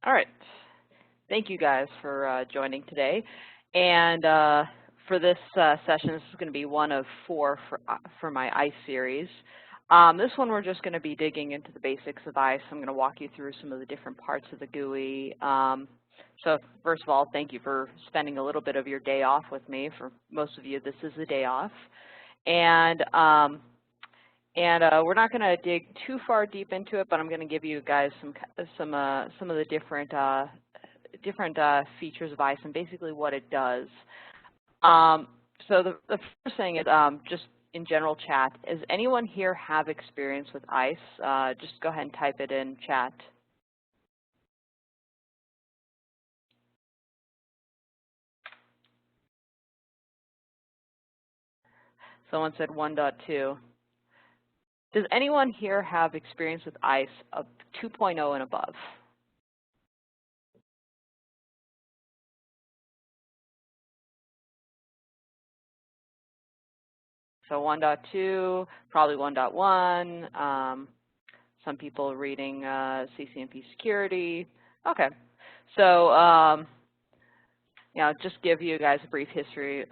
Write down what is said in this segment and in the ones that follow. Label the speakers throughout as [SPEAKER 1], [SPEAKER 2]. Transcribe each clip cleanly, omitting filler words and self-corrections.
[SPEAKER 1] All right. Thank you guys for joining today. And for this session, this is going to be one of 4 for my ICE series. This one we're just going to be digging into the basics of ICE. I'm going to walk you through some of the different parts of the GUI. So first of all, thank you for spending a little bit of your day off with me. For most of you, this is a day off. And we're not going to dig too far deep into it, but I'm going to give you guys some of the different features of ICE and basically what it does. So the first thing is just in general chat. Does anyone here have experience with ICE? Just go ahead and type it in chat. Someone said 1.2. Does anyone here have experience with ICE of 2.0 and above? So 1.2, probably 1.1. Some people reading CCNP security. Okay. So just give you guys a brief history.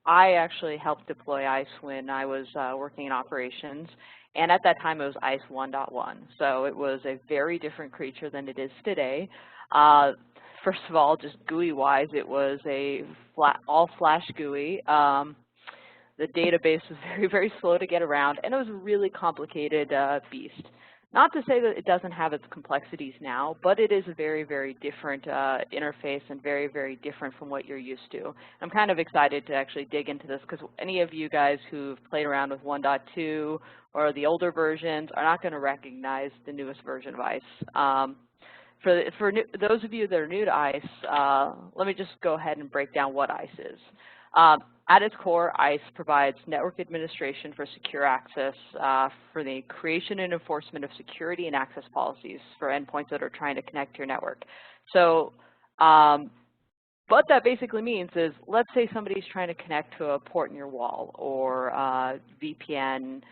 [SPEAKER 1] I actually helped deploy ICE when I was working in operations, and at that time it was ICE 1.1. So it was a very different creature than it is today. First of all, just GUI-wise, it was a all-flash GUI. The database was very, very slow to get around, and it was a really complicated beast. Not to say that it doesn't have its complexities now, but it is a very, very different interface and very, very different from what you're used to. I'm kind of excited to actually dig into this because any of you guys who've played around with 1.2 or the older versions are not going to recognize the newest version of ICE. For those of you that are new to ICE, let me just go ahead and break down what ICE is. At its core, ICE provides network administration for secure access for the creation and enforcement of security and access policies for endpoints that are trying to connect to your network. So what that basically means is, let's say somebody's trying to connect to a port in your wall or VPN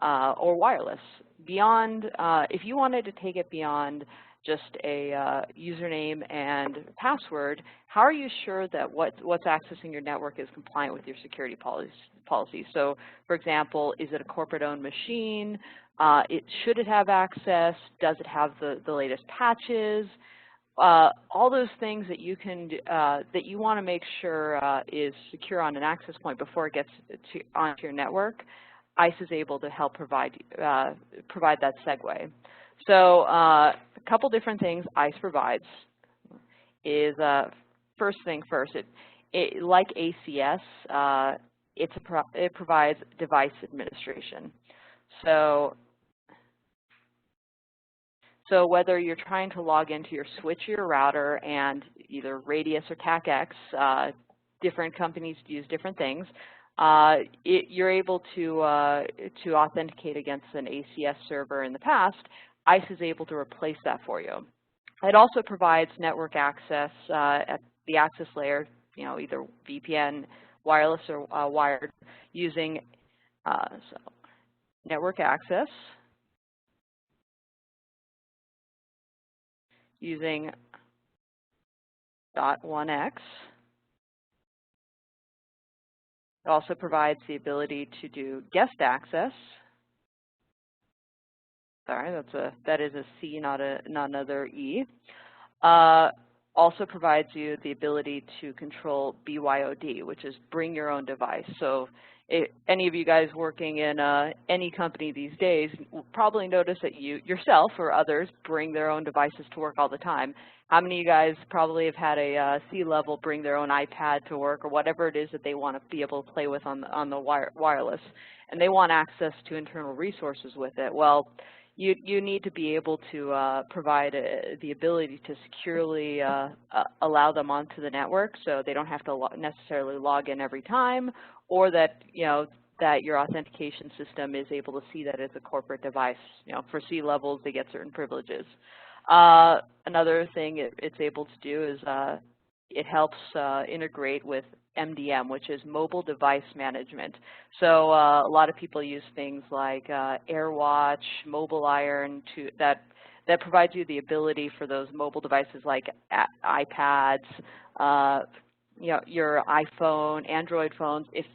[SPEAKER 1] or wireless. Beyond, if you wanted to take it beyond just a username and password, how are you sure that what's accessing your network is compliant with your security policies? So, for example, is it a corporate-owned machine? Should it have access? Does it have the latest patches? All those things that you can that you want to make sure is secure on an access point before it gets onto your network. ICE is able to help provide that segue. So a couple different things ICE provides is, first thing first, like ACS, it provides device administration. So whether you're trying to log into your switch or your router and either Radius or Tac-X, different companies use different things, you're able to authenticate against an ACS server in the past. ICE is able to replace that for you. It also provides network access at the access layer, either VPN, wireless, or wired, using network access, using .1x. It also provides the ability to do guest access. Sorry, that is a C, not another E. Also provides you the ability to control BYOD, which is bring your own device. So any of you guys working in any company these days will probably notice that you yourself or others bring their own devices to work all the time. How many of you guys probably have had a C-level bring their own iPad to work or whatever it is that they want to be able to play with on the wireless, and they want access to internal resources with it? Well, you need to be able to provide the ability to securely allow them onto the network, so they don't have to necessarily log in every time, or that that your authentication system is able to see that it's a corporate device. For C levels, they get certain privileges. Another thing it's able to do is it helps integrate with MDM, which is mobile device management. So a lot of people use things like AirWatch, Mobile Iron that provides you the ability for those mobile devices like iPads, your iPhone, Android phones. If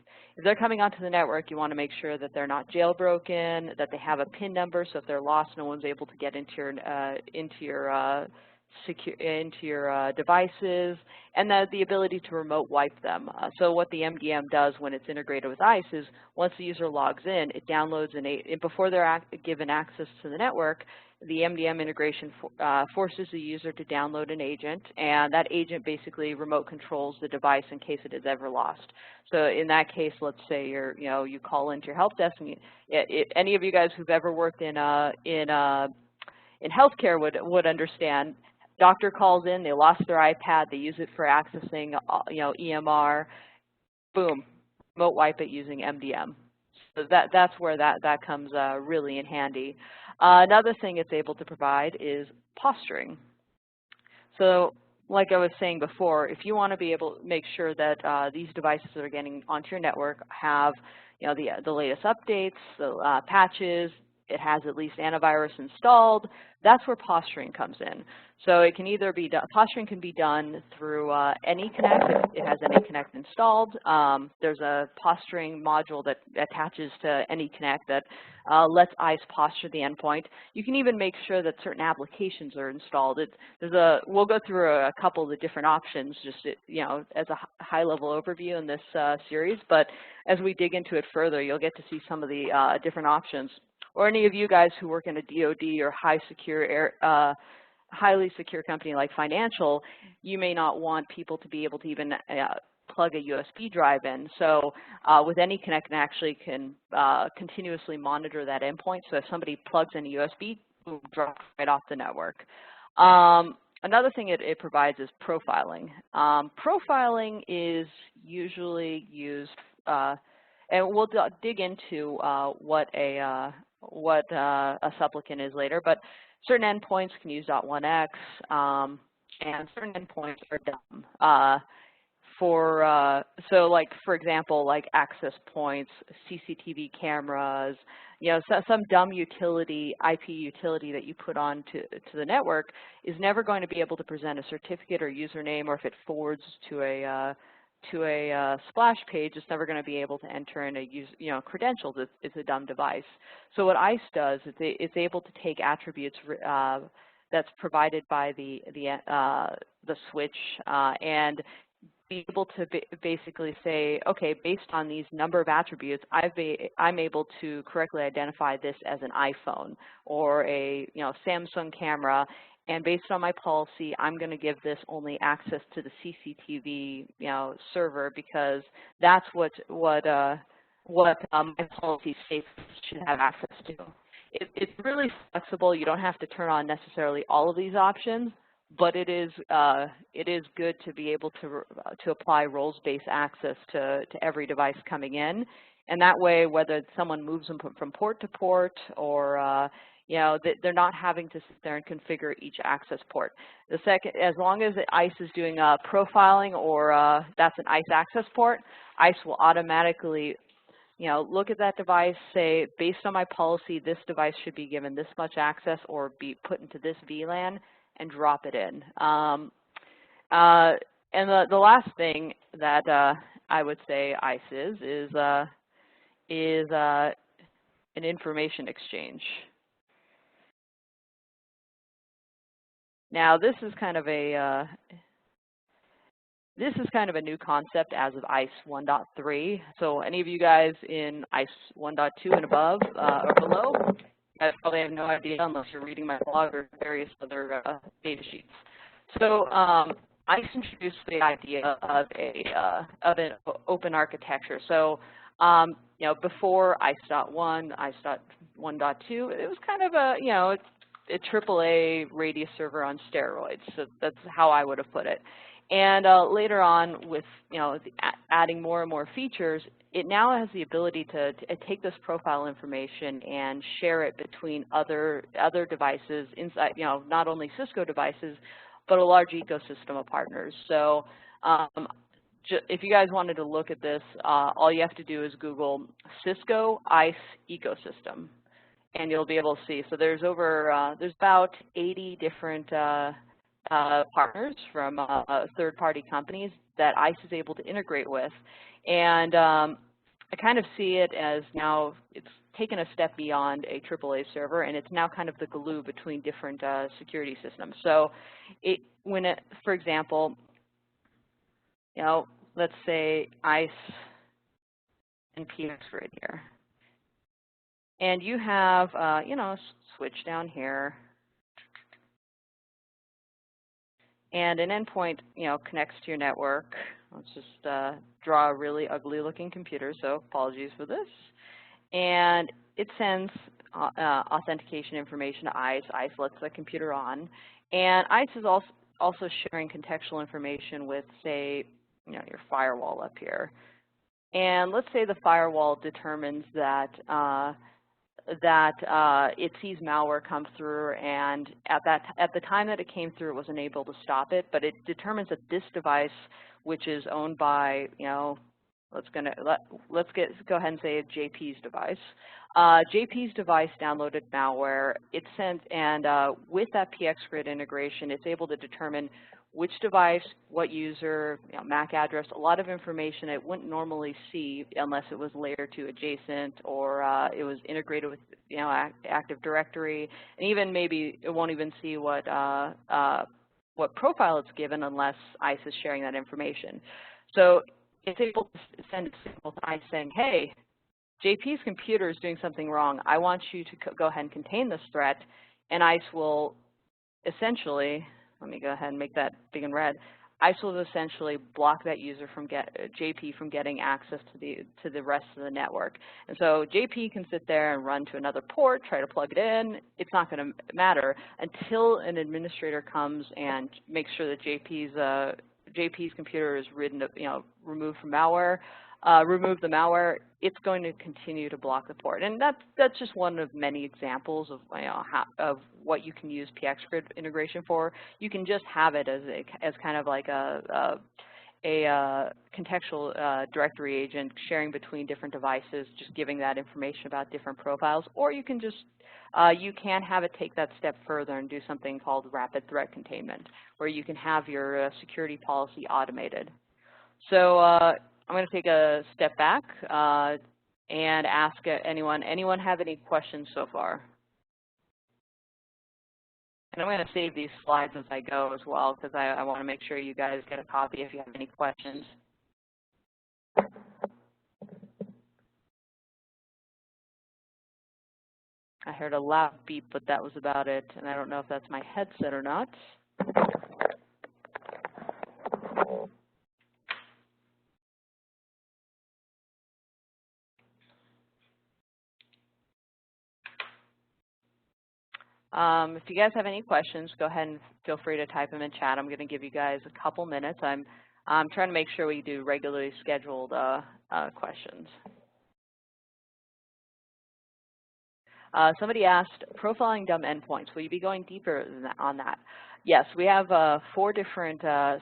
[SPEAKER 1] they're coming onto the network, you want to make sure that they're not jailbroken, that they have a PIN number, so if they're lost, no one's able to get into your devices, and the ability to remote wipe them. So what the MDM does when it's integrated with ISE is once the user logs in, it downloads before they're given access to the network, the MDM integration forces the user to download an agent, and that agent basically remote controls the device in case it is ever lost. So in that case, let's say you call into your help desk, and any of you guys who've ever worked in healthcare would understand. Doctor calls in, they lost their iPad, they use it for accessing EMR, boom, remote wipe it using MDM. So that's where that comes really in handy. Another thing it's able to provide is posturing. So like I was saying before, if you want to be able to make sure that these devices that are getting onto your network have the latest updates, the patches, it has at least antivirus installed, that's where posturing comes in. So it can either be done, posturing can be done through AnyConnect, if it has AnyConnect installed. There's a posturing module that attaches to AnyConnect that lets ISE posture the endpoint. You can even make sure that certain applications are installed. We'll go through a couple of the different options just as a high-level overview in this series, but as we dig into it further, you'll get to see some of the different options. Or any of you guys who work in a DoD or highly secure company like financial, you may not want people to be able to even plug a USB drive in. So with AnyConnect, it actually can continuously monitor that endpoint. So if somebody plugs in a USB, boom, drops right off the network. Another thing it provides is profiling. Profiling is usually used, and we'll dig into what a supplicant is later, but certain endpoints can use .1x, and certain endpoints are dumb. So like, for example, like access points, CCTV cameras, some dumb utility, IP utility that you put on to the network is never going to be able to present a certificate or username, or if it forwards to a splash page, it's never going to be able to enter in credentials. It's a dumb device. So what ISE does is it's able to take attributes that's provided by the switch and be able to basically say, okay, based on these number of attributes, I'm able to correctly identify this as an iPhone or a Samsung camera. And based on my policy, I'm going to give this only access to the CCTV, server, because that's what my policy states should have access to. It's really flexible. You don't have to turn on necessarily all of these options, but it is good to be able to apply roles-based access to every device coming in, and that way, whether someone moves them from port to port or they're not having to sit there and configure each access port. The second, as long as ISE is doing profiling or that's an ISE access port, ISE will automatically, look at that device, say, based on my policy, this device should be given this much access or be put into this VLAN, and drop it in. And the last thing that I would say ISE is an information exchange. Now, this is kind of a new concept as of ISE 1.3. So any of you guys in ISE 1.2 and above or below, you guys probably have no idea unless you're reading my blog or various other data sheets. So ISE introduced the idea of an open architecture. So before ISE.1, ISE.1.2, it was kind of a a AAA Radius server on steroids. So that's how I would have put it. And later on, with adding more and more features, it now has the ability to take this profile information and share it between other devices inside, not only Cisco devices, but a large ecosystem of partners. So if you guys wanted to look at this, all you have to do is Google Cisco Ice Ecosystem, and you'll be able to see. So there's about 80 different partners from third-party companies that ICE is able to integrate with. And I kind of see it as now it's taken a step beyond a AAA server, and it's now kind of the glue between different security systems. So for example, let's say ICE and PXGrid here. And you have, switch down here. And an endpoint, connects to your network. Let's just draw a really ugly looking computer, so apologies for this. And it sends authentication information to ICE. ICE lets the computer on. And ICE is also sharing contextual information with, say, your firewall up here. And let's say the firewall determines that it sees malware come through, and at the time that it came through, it wasn't able to stop it, but it determines that this device, which is owned by, let's go ahead and say a JP's device. JP's device downloaded malware. It sent, and with that PXGrid integration, it's able to determine which device, what user, MAC address, a lot of information it wouldn't normally see unless it was layer 2 adjacent or it was integrated with Active Directory, and even maybe it won't even see what profile it's given unless ICE is sharing that information. So it's able to send a signal to ICE saying, hey, JP's computer is doing something wrong. I want you to go ahead and contain this threat, and ICE will essentially, let me go ahead and make that big and red. ICE will essentially block that user from JP from getting access to the rest of the network. And so JP can sit there and run to another port, try to plug it in. It's not going to matter until an administrator comes and makes sure that JP's computer is removed from malware. Remove the malware, it's going to continue to block the port. And that's just one of many examples of, of what you can use PXGrid integration for. You can just have it as kind of like a contextual directory agent sharing between different devices, just giving that information about different profiles. Or you can just, you can have it take that step further and do something called rapid threat containment, where you can have your security policy automated. So I'm going to take a step back and ask anyone have any questions so far? And I'm going to save these slides as I go as well, because I want to make sure you guys get a copy if you have any questions. I heard a loud beep, but that was about it, and I don't know if that's my headset or not. If you guys have any questions, go ahead and feel free to type them in chat. I'm going to give you guys a couple minutes. I'm trying to make sure we do regularly scheduled questions. Somebody asked, profiling dumb endpoints. Will you be going deeper on that? Yes, we have 4 different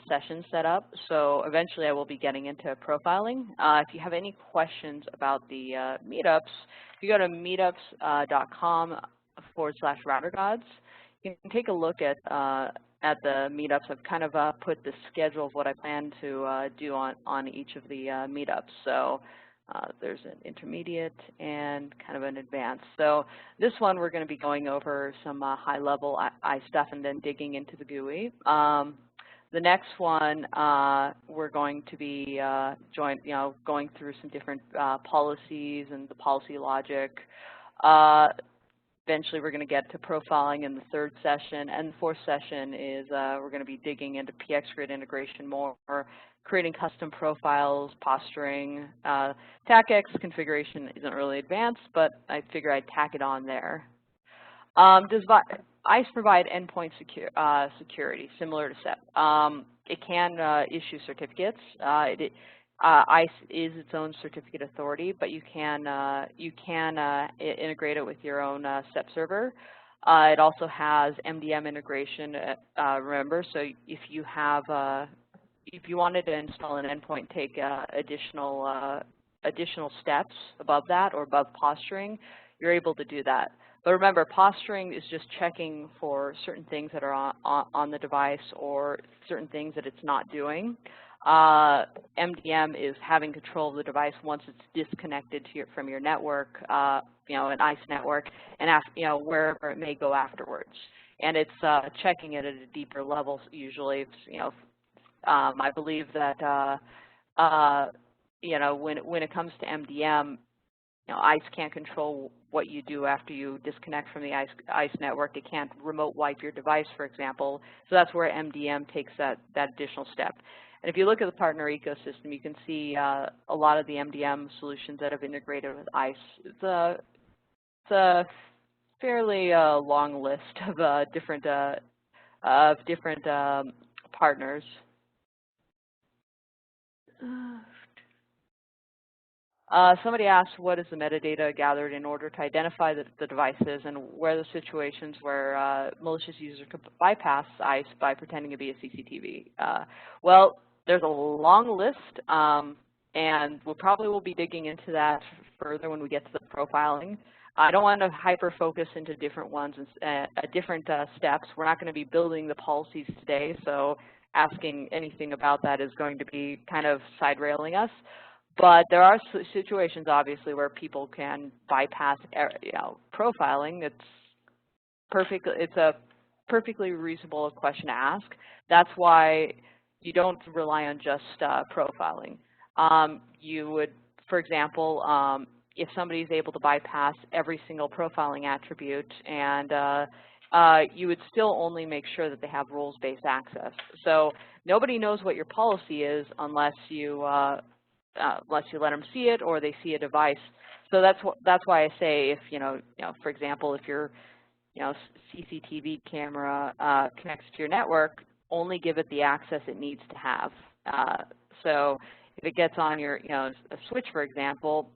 [SPEAKER 1] sessions set up, so eventually I will be getting into profiling. If you have any questions about the meetups, if you go to meetups.com/RouterGods, you can take a look at the meetups. I've kind of put the schedule of what I plan to do on each of the meetups. So there's an intermediate and kind of an advanced. So this one we're going to be going over some high-level ICE stuff and then digging into the GUI. The next one we're going to be going through some different policies and the policy logic. Eventually we're going to get to profiling in the 3rd session, and the 4th session is we're going to be digging into PXGrid integration more, creating custom profiles, posturing. Tac-X configuration isn't really advanced, but I figure I'd tack it on there. Does ICE provide endpoint security, similar to SEP? It can issue certificates. ICE is its own certificate authority, but you can integrate it with your own SEP server. It also has MDM integration, remember, so if you have, if you wanted to install an endpoint, take additional steps above that or above posturing, you're able to do that. But remember, posturing is just checking for certain things that are on the device or certain things that it's not doing. MDM is having control of the device once it's disconnected to from your network, you know, an ISE network, and you know, wherever it may go afterwards. And it's checking it at a deeper level usually. It's, you know, I believe that you know, when it comes to MDM, you know, ISE can't control what you do after you disconnect from the ISE network. It can't remote wipe your device, for example. So that's where MDM takes that additional step. And if you look at the partner ecosystem, you can see a lot of the MDM solutions that have integrated with ISE. It's a fairly long list of different partners. Somebody asked, what is the metadata gathered in order to identify the devices, and where the situations where malicious users could bypass ISE by pretending to be a CCTV? Well, there's a long list, and we probably will be digging into that further when we get to the profiling. I don't want to hyper-focus into different ones and different steps. We're not going to be building the policies today, so asking anything about that is going to be kind of side-railing us. But there are situations, obviously, where people can bypass, you know, profiling. It's a perfectly reasonable question to ask. That's why you don't rely on just profiling. You would, for example, if somebody is able to bypass every single profiling attribute, and you would still only make sure that they have rules-based access. So nobody knows what your policy is unless you let them see it or they see a device. So that's why I say, if you know, for example, if your CCTV camera connects to your network, only give it the access it needs to have. So if it gets on your a switch, for example,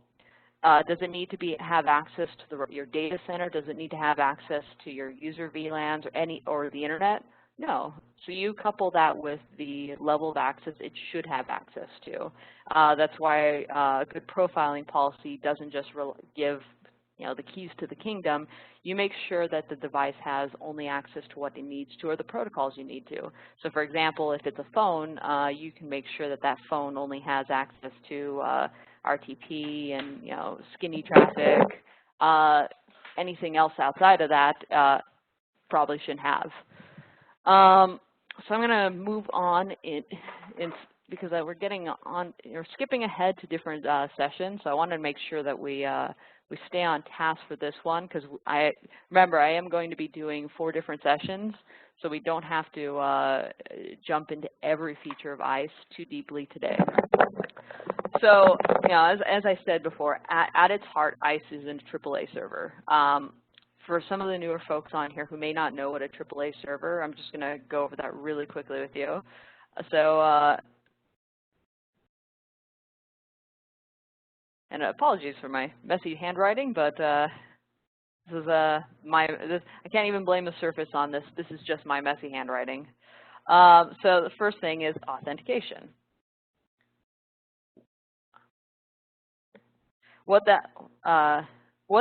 [SPEAKER 1] does it need to have access to your data center? Does it need to have access to your user VLANs or the internet? No. So you couple that with the level of access it should have access to. That's why a good profiling policy doesn't just give the keys to the kingdom. You make sure that the device has only access to what it needs to, or the protocols you need to. So for example, if it's a phone, you can make sure that that phone only has access to RTP and skinny traffic. Anything else outside of that probably shouldn't have. So I'm going to move on because we're getting on, or skipping ahead to different sessions. So I wanted to make sure that we stay on task for this one, because remember, I am going to be doing 4 different sessions, so we don't have to jump into every feature of ISE too deeply today. So, as I said before, at its heart, ISE is a AAA server. For some of the newer folks on here who may not know what a AAA server, I'm just going to go over that really quickly with you. So, and apologies for my messy handwriting, but this is I can't even blame the Surface on this. This is just my messy handwriting. So the first thing is authentication. What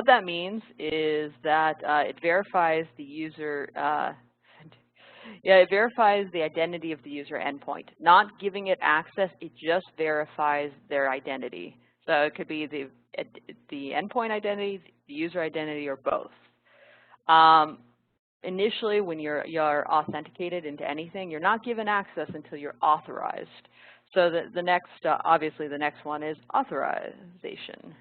[SPEAKER 1] that means is that it verifies the user. It verifies the identity of the user endpoint. Not giving it access, it just verifies their identity. So it could be the endpoint identity, the user identity, or both. Initially, when you're authenticated into anything, you're not given access until you're authorized. So the next, obviously, the next one is authorization.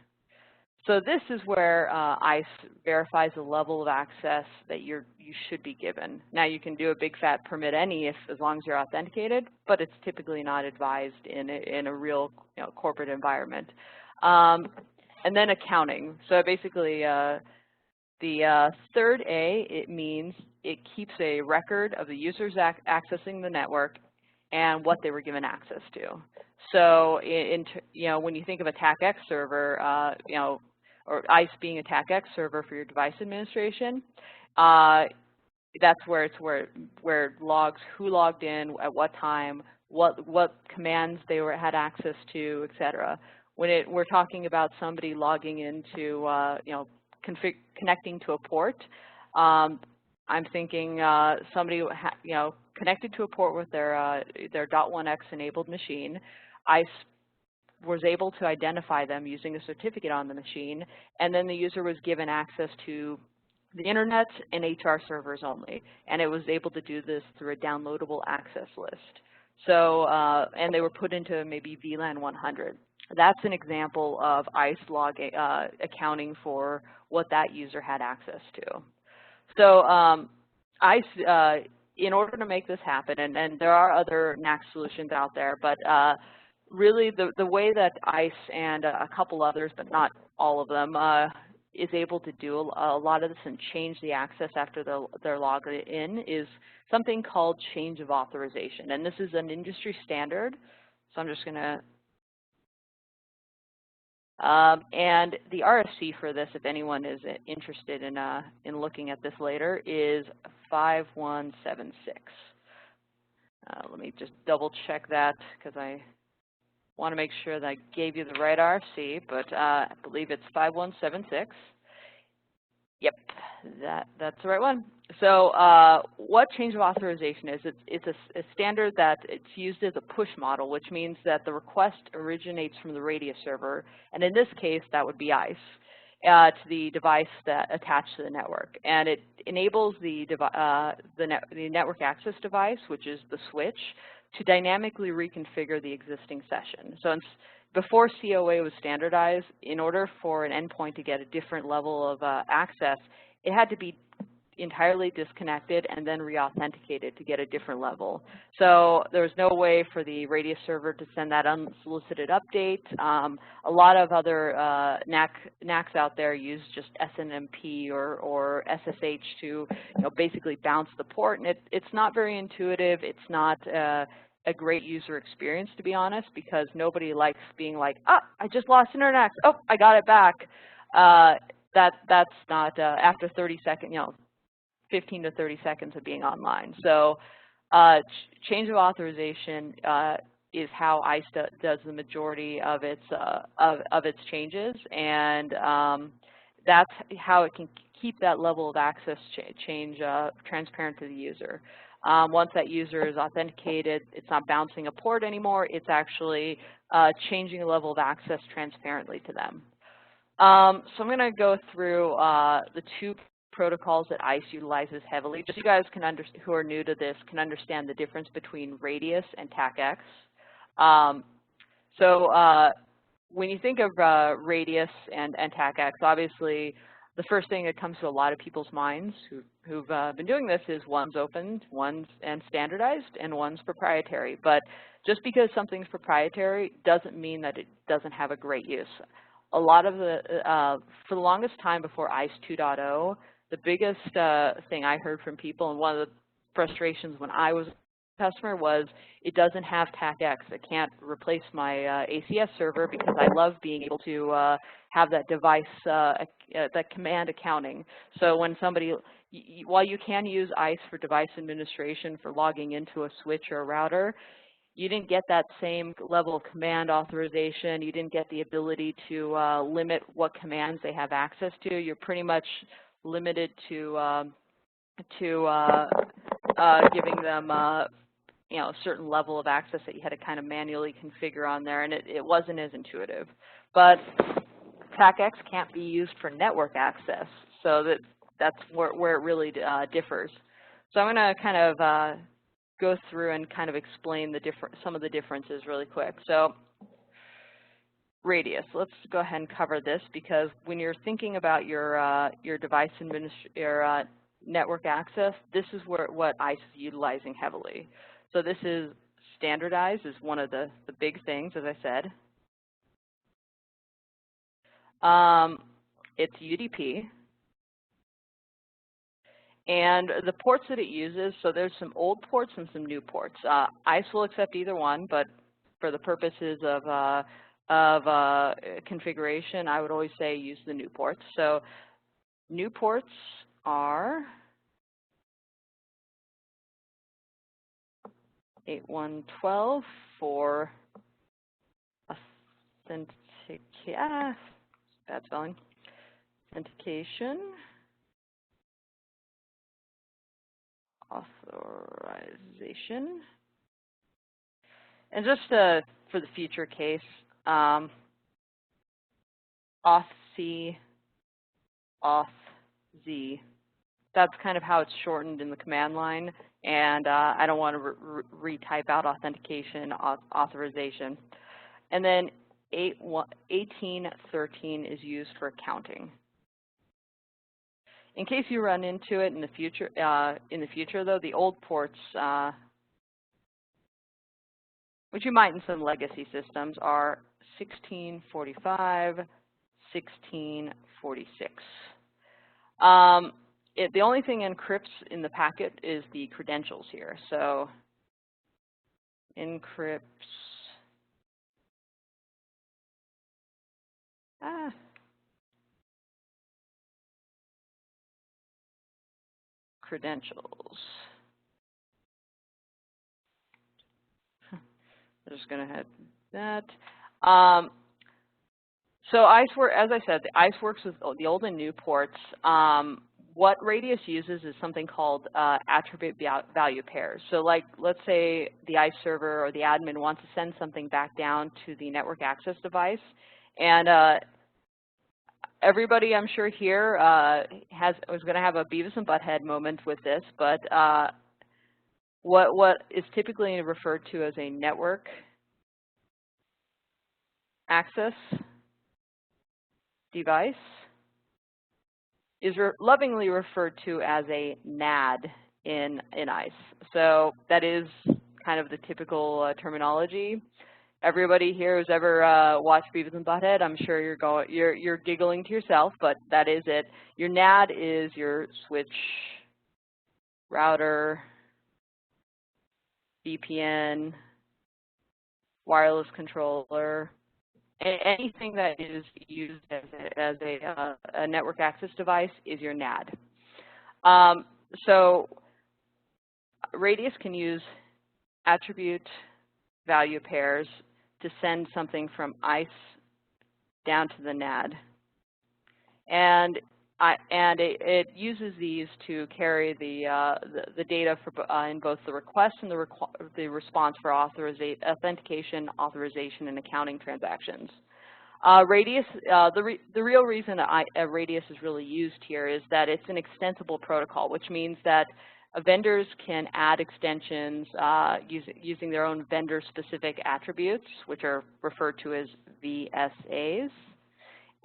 [SPEAKER 1] So this is where ISE verifies the level of access that you should be given. Now you can do a big fat permit any as long as you're authenticated, but it's typically not advised in a real corporate environment. And then accounting. So basically, the third A, it means it keeps a record of the users accessing the network and what they were given access to. So when you think of a Tac-X server, or ISE being a Tac-X server for your device administration, That's where it's where it logs who logged in at what time, what commands they had access to, et cetera. When we're talking about somebody logging into, connecting to a port, I'm thinking somebody connected to a port with their .1x enabled machine. ISE was able to identify them using a certificate on the machine, and then the user was given access to the internet and HR servers only, and it was able to do this through a downloadable access list. So, and they were put into maybe VLAN 100. That's an example of ISE accounting for what that user had access to. So ISE, in order to make this happen, and there are other NAC solutions out there, but really the way that ISE and a couple others, but not all of them, is able to do a lot of this and change the access after they're logged in is something called change of authorization. And this is an industry standard. So I'm just going to, and the RFC for this, if anyone is interested in looking at this later, is 5176. Let me just double check that because I want to make sure that I gave you the right RFC, but I believe it's 5176. Yep, that's the right one. So what change of authorization is, it's a standard that it's used as a push model, which means that the request originates from the Radius server, and in this case, that would be ISE, to the device that attached to the network. And it enables the network access device, which is the switch, to dynamically reconfigure the existing session. So before COA was standardized, in order for an endpoint to get a different level of access, it had to be entirely disconnected and then re-authenticated to get a different level. So there was no way for the Radius server to send that unsolicited update. A lot of other NACs out there use just SNMP or SSH to basically bounce the port, and it's not very intuitive. It's not a great user experience, to be honest, because nobody likes being like, oh, I just lost internet. Oh, I got it back. That's not after 30 seconds, 15 to 30 seconds of being online. So change of authorization is how ISE does the majority of its changes, and that's how it can keep that level of access change transparent to the user. Once that user is authenticated, it's not bouncing a port anymore. It's actually changing the level of access transparently to them. So I'm going to go through the two protocols that ISE utilizes heavily, just so you guys can who are new to this can understand the difference between Radius and Tac-X. When you think of Radius and Tac-X, obviously the first thing that comes to a lot of people's minds who've been doing this is one's open, one's standardized, and one's proprietary. But just because something's proprietary doesn't mean that it doesn't have a great use. A lot of for the longest time before ISE 2.0, the biggest thing I heard from people, and one of the frustrations when I was a customer, was it doesn't have Tac-X. It can't replace my ACS server because I love being able to have that device, that command accounting. So when somebody, while you can use ISE for device administration for logging into a switch or a router, you didn't get that same level of command authorization. You didn't get the ability to limit what commands they have access to. You're pretty much limited to giving them a certain level of access that you had to kind of manually configure on there, and it wasn't as intuitive. But Tac-X can't be used for network access, so that's where it really differs. So I'm going to kind of go through and kind of explain some of the differences really quick. So Radius, let's go ahead and cover this, because when you're thinking about your device your network access, this is what ISE is utilizing heavily. So this is standardized, is one of the big things, as I said. It's UDP. And the ports that it uses, so there's some old ports and some new ports. ISE will accept either one, but for the purposes of configuration, I would always say use the new ports. So new ports are 8112 for authentication, bad spelling, authentication, authorization. And just for the future case, auth C, auth Z. That's kind of how it's shortened in the command line, and I don't want to retype out authentication, authorization. And then 1813 is used for accounting. In case you run into it in the future, though, the old ports, which you might in some legacy systems, are 1645, 1646. The only thing encrypts in the packet is the credentials here. So encrypts credentials. I'm just going to hit that. So ICE, as I said, the ICE works with the old and new ports. What Radius uses is something called attribute value pairs. So like, let's say the ICE server or the admin wants to send something back down to the network access device. And everybody, I'm sure, here was going to have a Beavis and Butthead moment with this, but what is typically referred to as a network access device is lovingly referred to as a NAD in ICE. So that is kind of the typical terminology. Everybody here who's ever watched Beavis and Butthead, I'm sure you're giggling to yourself, but that is it. Your NAD is your switch, router, VPN, wireless controller, anything that is used as a network access device is your NAD. So Radius can use attribute value pairs to send something from ICE down to the NAD. And it uses these to carry the data for, in both the request and the response for authentication, authorization, and accounting transactions. Radius, the real reason Radius is really used here is that it's an extensible protocol, which means that vendors can add extensions using their own vendor-specific attributes, which are referred to as VSAs.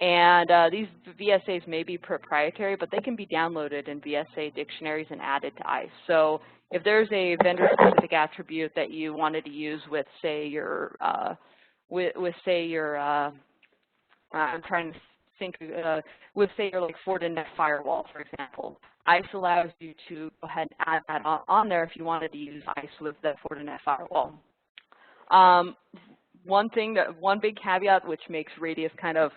[SPEAKER 1] And these VSAs may be proprietary, but they can be downloaded in VSA dictionaries and added to ICE. So if there's a vendor-specific attribute that you wanted to use with, say, your, I'm trying to think, with, say, your like Fortinet firewall, for example, ICE allows you to go ahead and add that on there if you wanted to use ICE with that Fortinet firewall. One big caveat which makes Radius kind of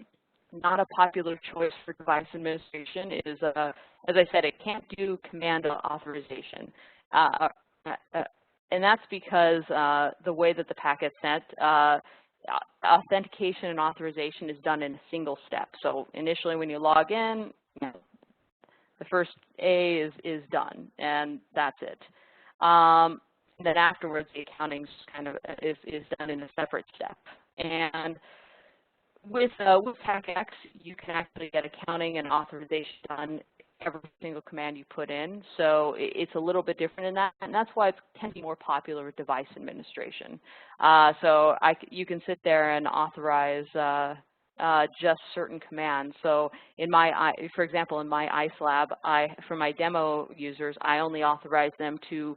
[SPEAKER 1] not a popular choice for device administration is, as I said, it can't do command authorization. And that's because the way that the packet's sent, authentication and authorization is done in a single step. So initially when you log in, the first A is done, and that's it. Then afterwards, the accounting kind of is done in a separate step. And with Tac-X, you can actually get accounting and authorization done every single command you put in. So it's a little bit different in that, and that's why it tends to be more popular with device administration. So you can sit there and authorize just certain commands. So for example, in my ICE lab, for my demo users, I only authorize them to,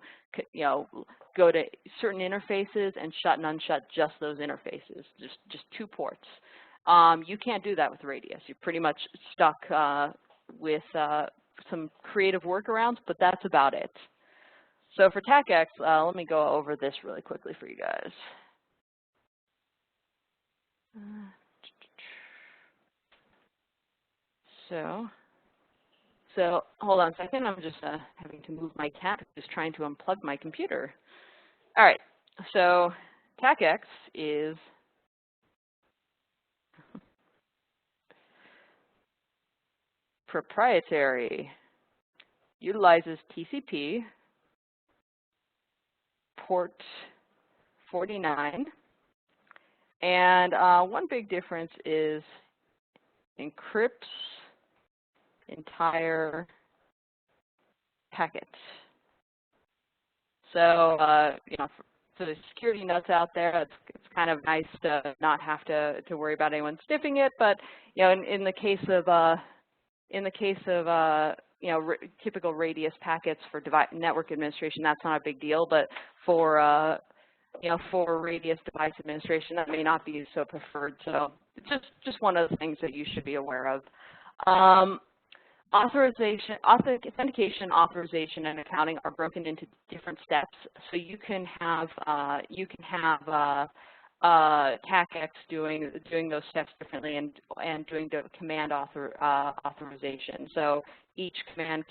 [SPEAKER 1] go to certain interfaces and shut and unshut just those interfaces, just 2 ports. You can't do that with Radius. You're pretty much stuck with some creative workarounds, but that's about it. So for Tac-X, let me go over this really quickly for you guys. So hold on a second. I'm just having to move my cat, just trying to unplug my computer. All right. So Tac-X is proprietary, utilizes TCP, port 49, and one big difference is encrypts entire packet. So, you know, for the security nuts out there, it's kind of nice to not have to worry about anyone sniffing it. But you know, in the case of you know, typical Radius packets for network administration, that's not a big deal. But for you know, for Radius device administration, that may not be so preferred. So it's just one of the things that you should be aware of. Authentication, authorization, and accounting are broken into different steps. So you can have Tac-X doing those steps differently and doing the command authorization. So each command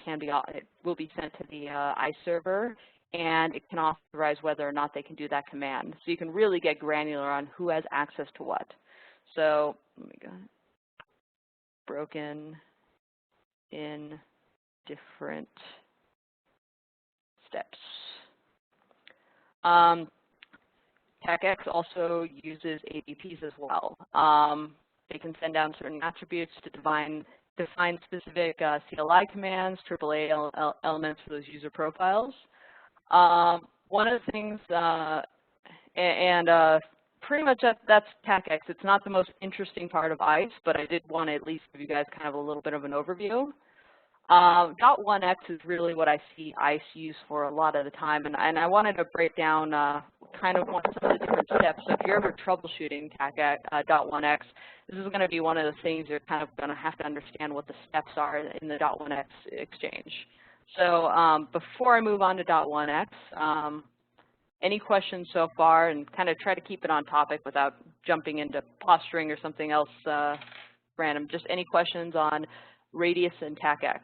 [SPEAKER 1] will be sent to the ISE server, and it can authorize whether or not they can do that command. So you can really get granular on who has access to what. So let me go. Broken in different steps. Tac-X also uses AVPs as well. They can send down certain attributes to define specific CLI commands, AAA elements for those user profiles. One of the things, pretty much that's Tac-X. It's not the most interesting part of ISE, but I did want to at least give you guys kind of a little bit of an overview. .1x is really what I see ISE use for a lot of the time, and I wanted to break down kind of some of the different steps. So if you're ever troubleshooting .1x, this is going to be one of the things you're kind of going to have to understand what the steps are in the .1x exchange. So before I move on to .1x, any questions so far, and kind of try to keep it on topic without jumping into posturing or something else random. Just any questions on Radius and Tac-X?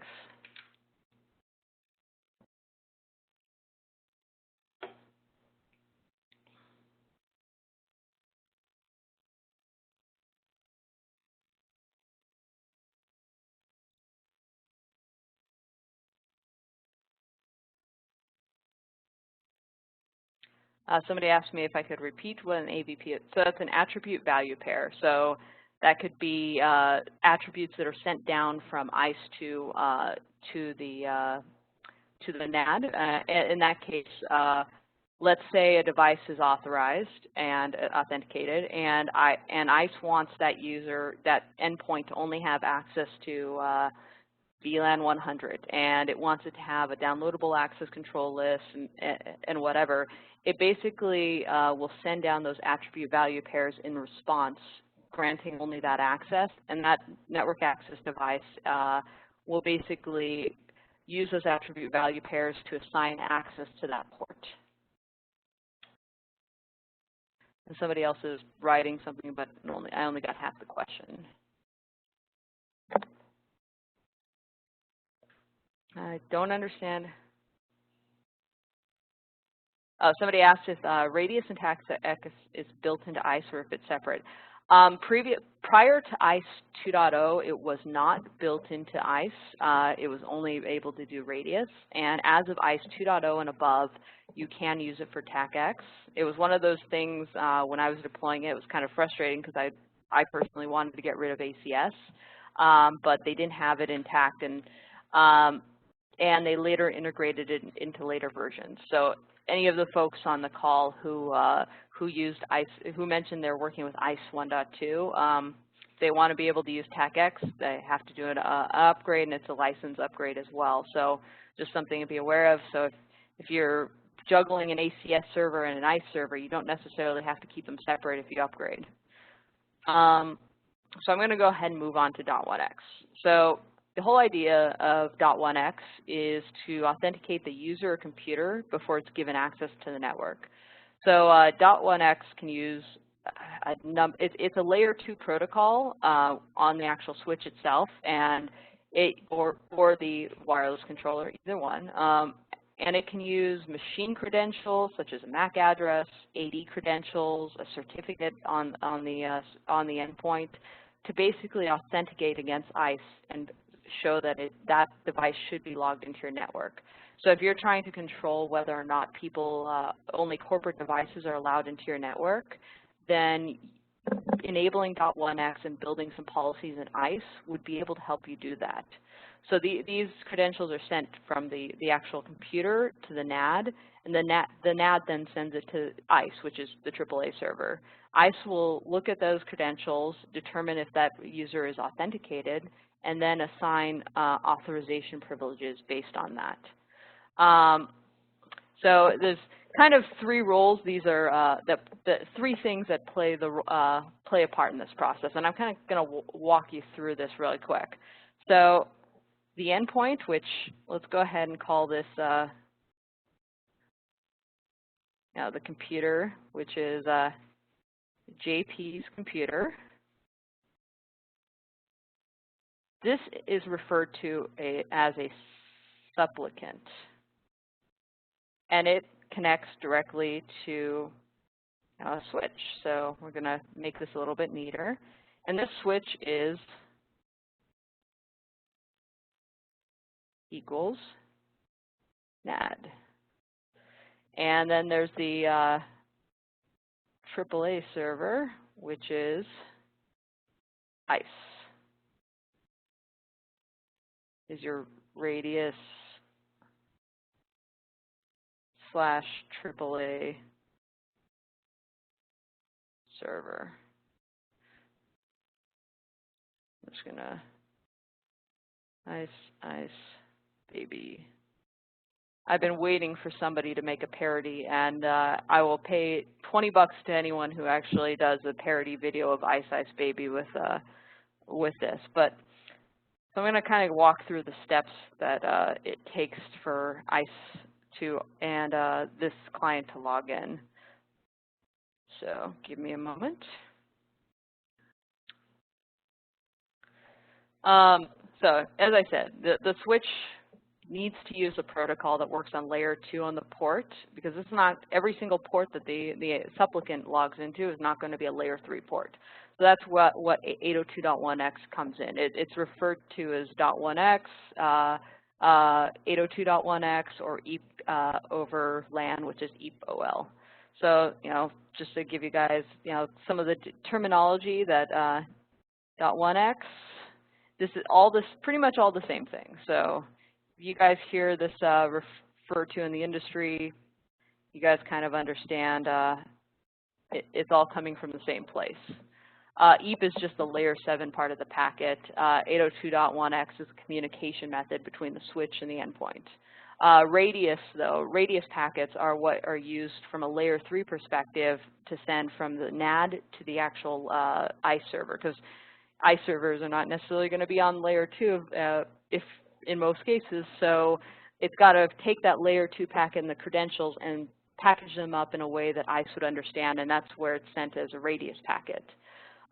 [SPEAKER 1] Somebody asked me if I could repeat what an AVP is. So that's an attribute value pair. So that could be attributes that are sent down from ISE to the NAD. In that case, let's say a device is authorized and authenticated, and ISE wants that endpoint to only have access to VLAN 100, and it wants it to have a downloadable access control list and whatever. It basically will send down those attribute value pairs in response, granting only that access, and that network access device will basically use those attribute value pairs to assign access to that port. And somebody else is writing something, but I only got half the question. I don't understand. Somebody asked if Radius and Tac-X is built into ISE or if it's separate. Prior to ISE 2.0, it was not built into ISE. It was only able to do Radius. And as of ISE 2.0 and above, you can use it for Tac-X. It was one of those things when I was deploying it was kind of frustrating because I personally wanted to get rid of ACS, but they didn't have it intact, and they later integrated it into later versions. So any of the folks on the call who used ISE, who mentioned they're working with ISE 1.2, they want to be able to use Tac-X, they have to do an upgrade, and it's a license upgrade as well. So just something to be aware of. So if you're juggling an ACS server and an ISE server, you don't necessarily have to keep them separate if you upgrade. So I'm going to go ahead and move on to .1x. So the whole idea of .1x is to authenticate the user or computer before it's given access to the network. So .1x can use it's a layer 2 protocol on the actual switch itself, and or the wireless controller, either one. And it can use machine credentials, such as a MAC address, AD credentials, a certificate on the endpoint, to basically authenticate against ISE and show that that device should be logged into your network. So if you're trying to control whether or not people, only corporate devices are allowed into your network, then enabling .1x and building some policies in ISE would be able to help you do that. So these credentials are sent from the actual computer to the NAD, and the NAD then sends it to ISE, which is the AAA server. ISE will look at those credentials, determine if that user is authenticated, and then assign authorization privileges based on that. So there's kind of three roles. These are the three things that play a part in this process, and I'm kind of going to walk you through this really quick. So the endpoint, which let's go ahead and call this the computer, which is JP's computer. This is referred to as a supplicant, and it connects directly to a switch. So we're going to make this a little bit neater. And this switch is equals NAD. And then there's the AAA server, which is ISE. Is your Radius / AAA server. I'm just gonna ISE baby. I've been waiting for somebody to make a parody, and I will pay $20 to anyone who actually does a parody video of ISE baby with this. But so I'm going to kind of walk through the steps that it takes for ISE and this client to log in. So give me a moment. So as I said, the switch needs to use a protocol that works on layer 2 on the port, because it's not every single port that the supplicant logs into is not going to be a layer 3 port. So that's what 802.1x comes in. It's referred to as .1x, 802.1x, or EAP over LAN, which is EAP OL. So just to give you guys some of the terminology that .1x, this is pretty much all the same thing. So you guys hear this referred to in the industry, you guys kind of understand it's all coming from the same place. EAP is just the layer 7 part of the packet. 802.1x is a communication method between the switch and the endpoint. Radius packets are what are used from a layer 3 perspective to send from the NAD to the actual ISE server, because ISE servers are not necessarily going to be on layer 2 if in most cases, so it's got to take that layer 2 packet and the credentials and package them up in a way that ISE would understand, and that's where it's sent as a Radius packet.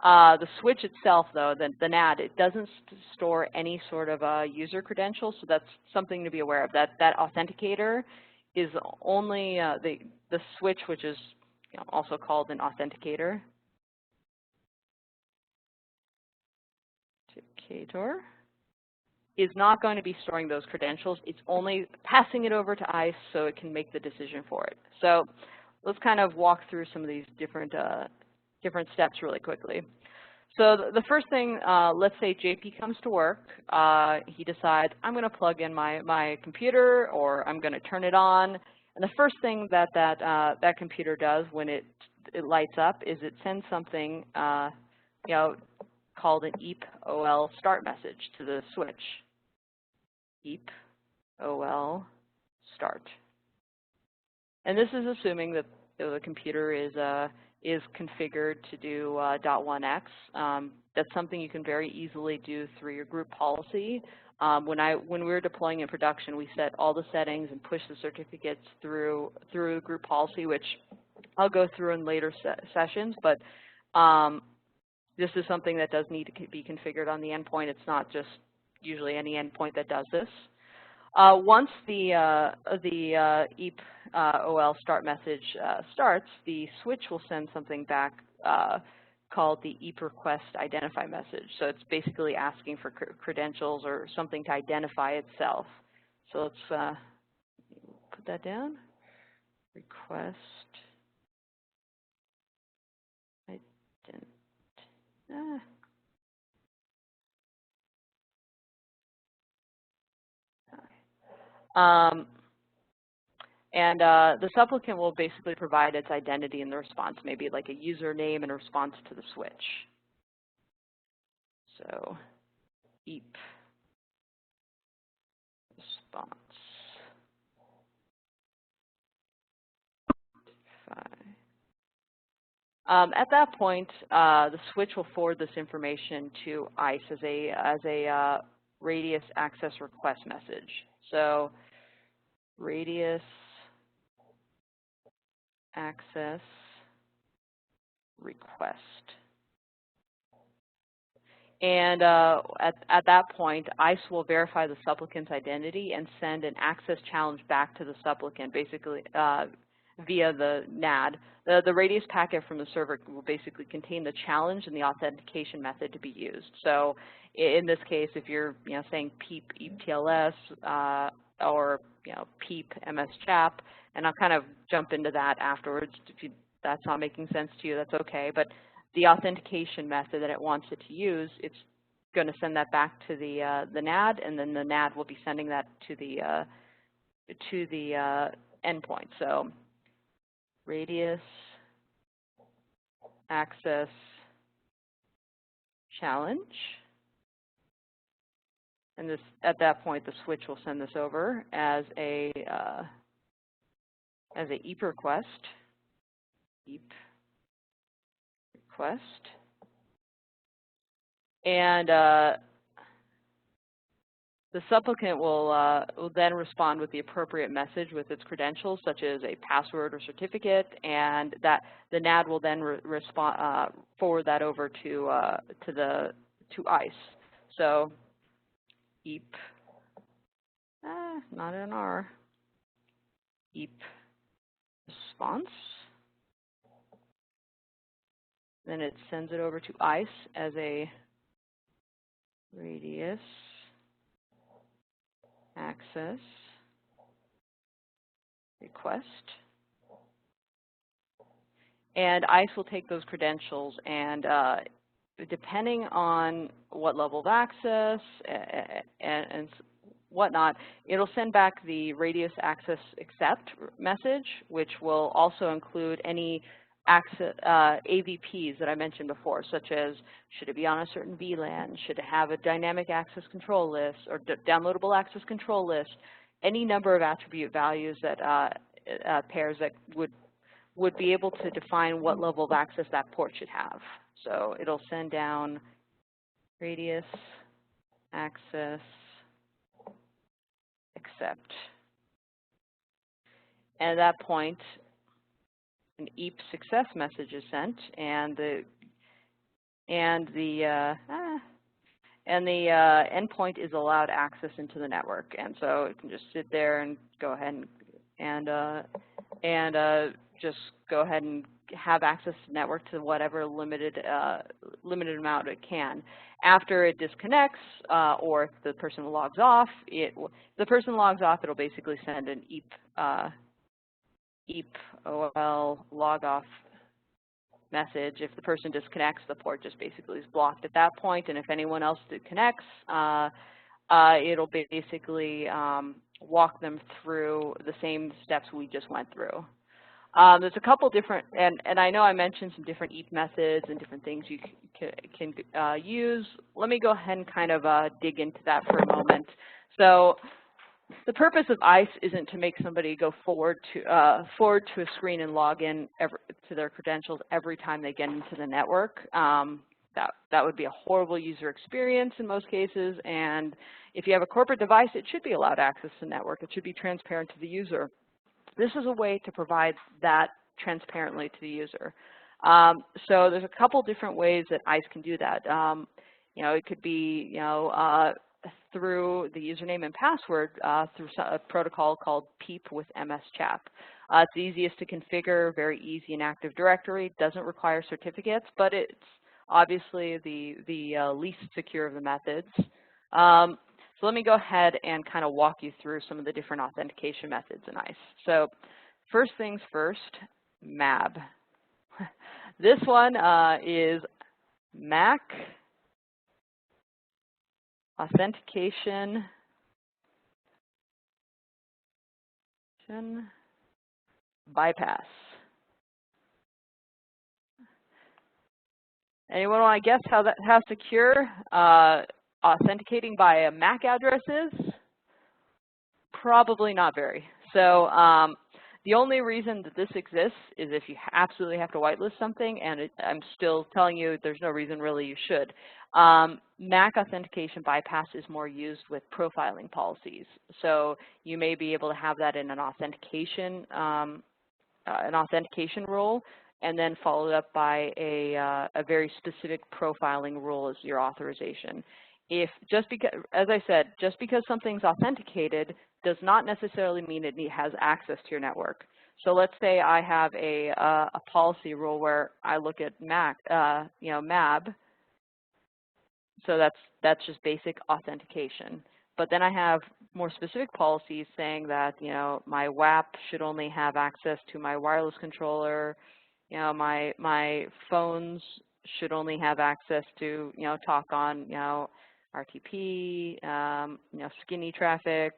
[SPEAKER 1] The switch itself, though, the NAD, it doesn't store any sort of user credentials, so that's something to be aware of. That authenticator is only the switch, which is also called an authenticator. Is not going to be storing those credentials. It's only passing it over to ISE so it can make the decision for it. So let's kind of walk through some of these different steps really quickly. So the first thing, let's say JP comes to work. He decides, I'm going to plug in my computer, or I'm going to turn it on. And the first thing that computer does when it lights up is it sends something called an EAP OL start message to the switch. EAP OL start. And this is assuming that the computer is configured to do .1x. That's something you can very easily do through your group policy. When we were deploying in production, we set all the settings and push the certificates through group policy, which I'll go through in later sessions. But this is something that does need to be configured on the endpoint. It's not just usually any endpoint that does this. Once the EAP OL start message starts, the switch will send something back called the EAP request identify message. So it's basically asking for credentials or something to identify itself. So let's put that down. Request identity. And the supplicant will basically provide its identity in the response, maybe like a username in response to the switch. So EAP response. At that point, the switch will forward this information to ISE as a Radius access request message. So Radius access request. And at that point, ISE will verify the supplicant's identity and send an access challenge back to the supplicant, basically via the NAD. The Radius packet from the server will basically contain the challenge and the authentication method to be used. So in this case, if you're saying PEEP EAP-TLS or PEEP MS-CHAP, and I'll kind of jump into that afterwards. If that's not making sense to you, that's okay. But the authentication method that it wants it to use, it's going to send that back to the NAD, and then the NAD will be sending that to the endpoint. So Radius access challenge, and this at that point the switch will send this over as a EAP request. EAP request, and the supplicant will then respond with the appropriate message with its credentials, such as a password or certificate, and that the NAD will then forward that over to ISE. So EAP, not an R, EAP response. Then it sends it over to ISE as a Radius access request. And ISE will take those credentials and depending on what level of access and whatnot, it'll send back the Radius access accept message, which will also include any access, AVPs that I mentioned before, such as should it be on a certain VLAN, should it have a dynamic access control list or downloadable access control list, any number of attribute values that pairs that would be able to define what level of access that port should have. So it'll send down Radius access accept. And at that point, an EAP success message is sent, and the endpoint is allowed access into the network, and so it can just sit there and go ahead and just go ahead and have access to the network to whatever limited amount it can. After it disconnects, or if the person logs off, it'll basically send an EAP OL log off message. If the person disconnects, the port just basically is blocked at that point, and if anyone else connects, it'll basically walk them through the same steps we just went through. There's a couple different, and I know I mentioned some different EAP methods and different things you can use. Let me go ahead and kind of dig into that for a moment. So the purpose of ISE isn't to make somebody go forward to a screen and log in to their credentials every time they get into the network. That would be a horrible user experience in most cases, and if you have a corporate device, it should be allowed access to the network. It should be transparent to the user. This is a way to provide that transparently to the user. So there's a couple different ways that ISE can do that. It could be, through the username and password through a protocol called PEEP with MS-CHAP. It's the easiest to configure, very easy in Active Directory, doesn't require certificates, but it's obviously the least secure of the methods. So let me go ahead and kind of walk you through some of the different authentication methods in ISE. So first things first, MAB. This one is MAC Authentication Bypass. Anyone want to guess how secure authenticating by a MAC address is? Probably not very. So the only reason that this exists is if you absolutely have to whitelist something, and I'm still telling you there's no reason really you should. MAC authentication bypass is more used with profiling policies. So you may be able to have that in an authentication rule, and then followed up by a very specific profiling rule as your authorization. If just because, as I said, just because something's authenticated does not necessarily mean it has access to your network. So let's say I have a policy rule where I look at MAB. So that's just basic authentication. But then I have more specific policies saying that my WAP should only have access to my wireless controller. My phones should only have access to talk on RTP, skinny traffic,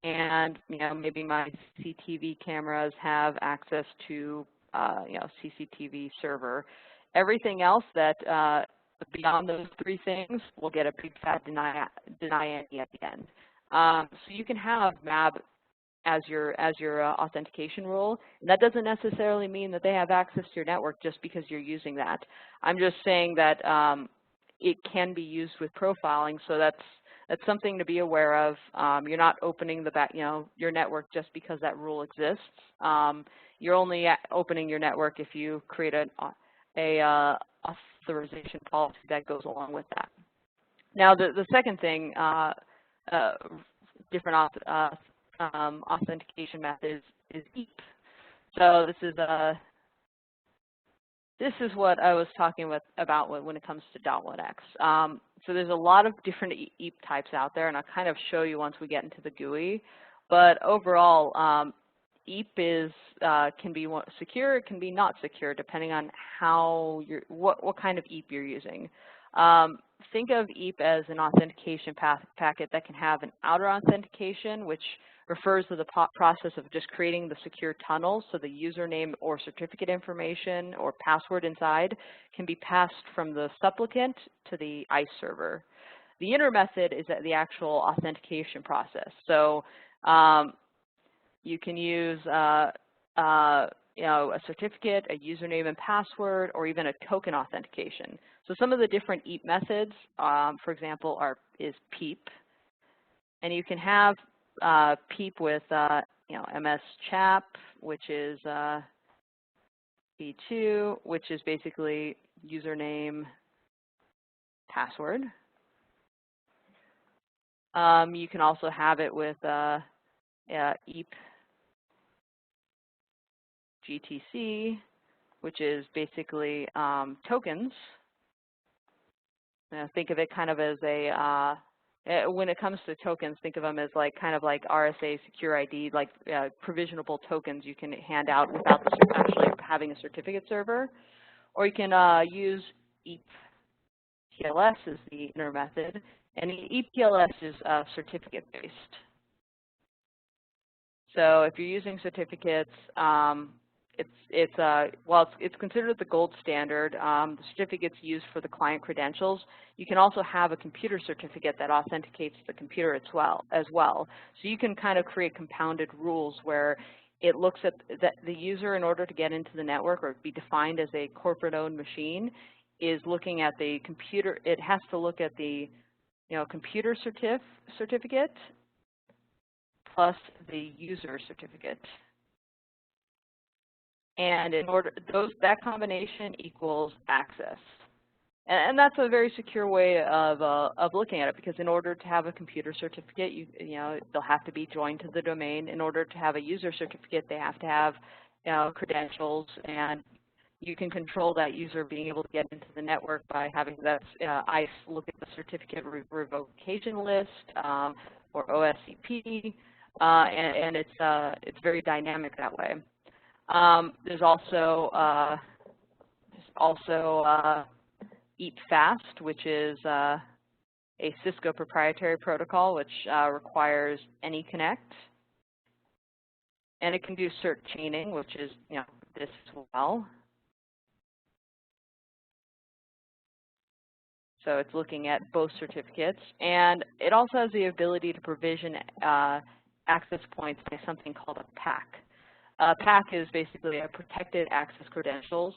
[SPEAKER 1] and maybe my CCTV cameras have access to CCTV server. Everything else that beyond those three things will get a big fat deny any at the end. So you can have MAB as your authentication rule, and that doesn't necessarily mean that they have access to your network just because you're using that. I'm just saying that it can be used with profiling, so that's something to be aware of. You're not opening your network just because that rule exists. You're only opening your network if you create a authorization policy that goes along with that. Now, the second thing, different authentication methods is EAP. So this is what I was talking about when it comes to .1x. So there's a lot of different EAP types out there, and I'll kind of show you once we get into the GUI. But overall, EAP can be secure, it can be not secure, depending on what kind of EAP you're using. Think of EAP as an authentication packet that can have an outer authentication, which refers to the process of just creating the secure tunnel, so the username or certificate information or password inside can be passed from the supplicant to the ISE server. The inner method is the actual authentication process. So you can use a certificate, a username and password, or even a token authentication. So some of the different EAP methods, for example, is PEEP, and you can have PEEP with MS-CHAP, which is B2, which is basically username, password. You can also have it with EAP GTC, which is basically tokens. Think of it kind of as when it comes to tokens, think of them as kind of like RSA secure ID, like provisionable tokens you can hand out without actually having a certificate server. Or you can use EAP TLS as the inner method, and EAP TLS is certificate based. So if you're using certificates, it's considered the gold standard. The certificate's used for the client credentials. You can also have a computer certificate that authenticates the computer as well. So you can kind of create compounded rules where it looks at the user, in order to get into the network or be defined as a corporate-owned machine, is looking at the computer. It has to look at the computer certificate plus the user certificate. And in order, that combination equals access. And that's a very secure way of looking at it, because in order to have a computer certificate, you know, they'll have to be joined to the domain. In order to have a user certificate, they have to have, you know, credentials, and you can control that user being able to get into the network by having that ISE look at the certificate revocation list, or OSCP, and it's very dynamic that way. There's also Eat Fast, which is a Cisco proprietary protocol, which requires any connect, and it can do cert chaining, which is, you know, this as well. So it's looking at both certificates, and it also has the ability to provision access points by something called a PAC. PAC is basically a protected access credentials.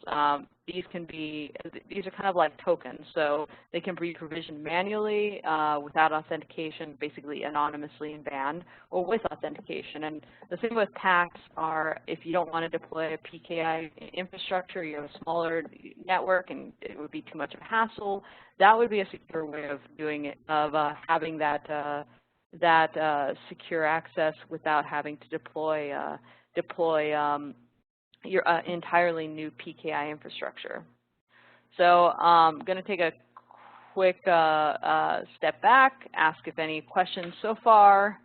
[SPEAKER 1] These are kind of like tokens, so they can be provisioned manually without authentication, basically anonymously in band, or with authentication. And the thing with PACs are, if you don't want to deploy a PKI infrastructure, you have a smaller network and it would be too much of a hassle, that would be a secure way of doing it, of having that secure access without having to deploy your entirely new PKI infrastructure. So I'm going to take a quick step back, ask if any questions so far.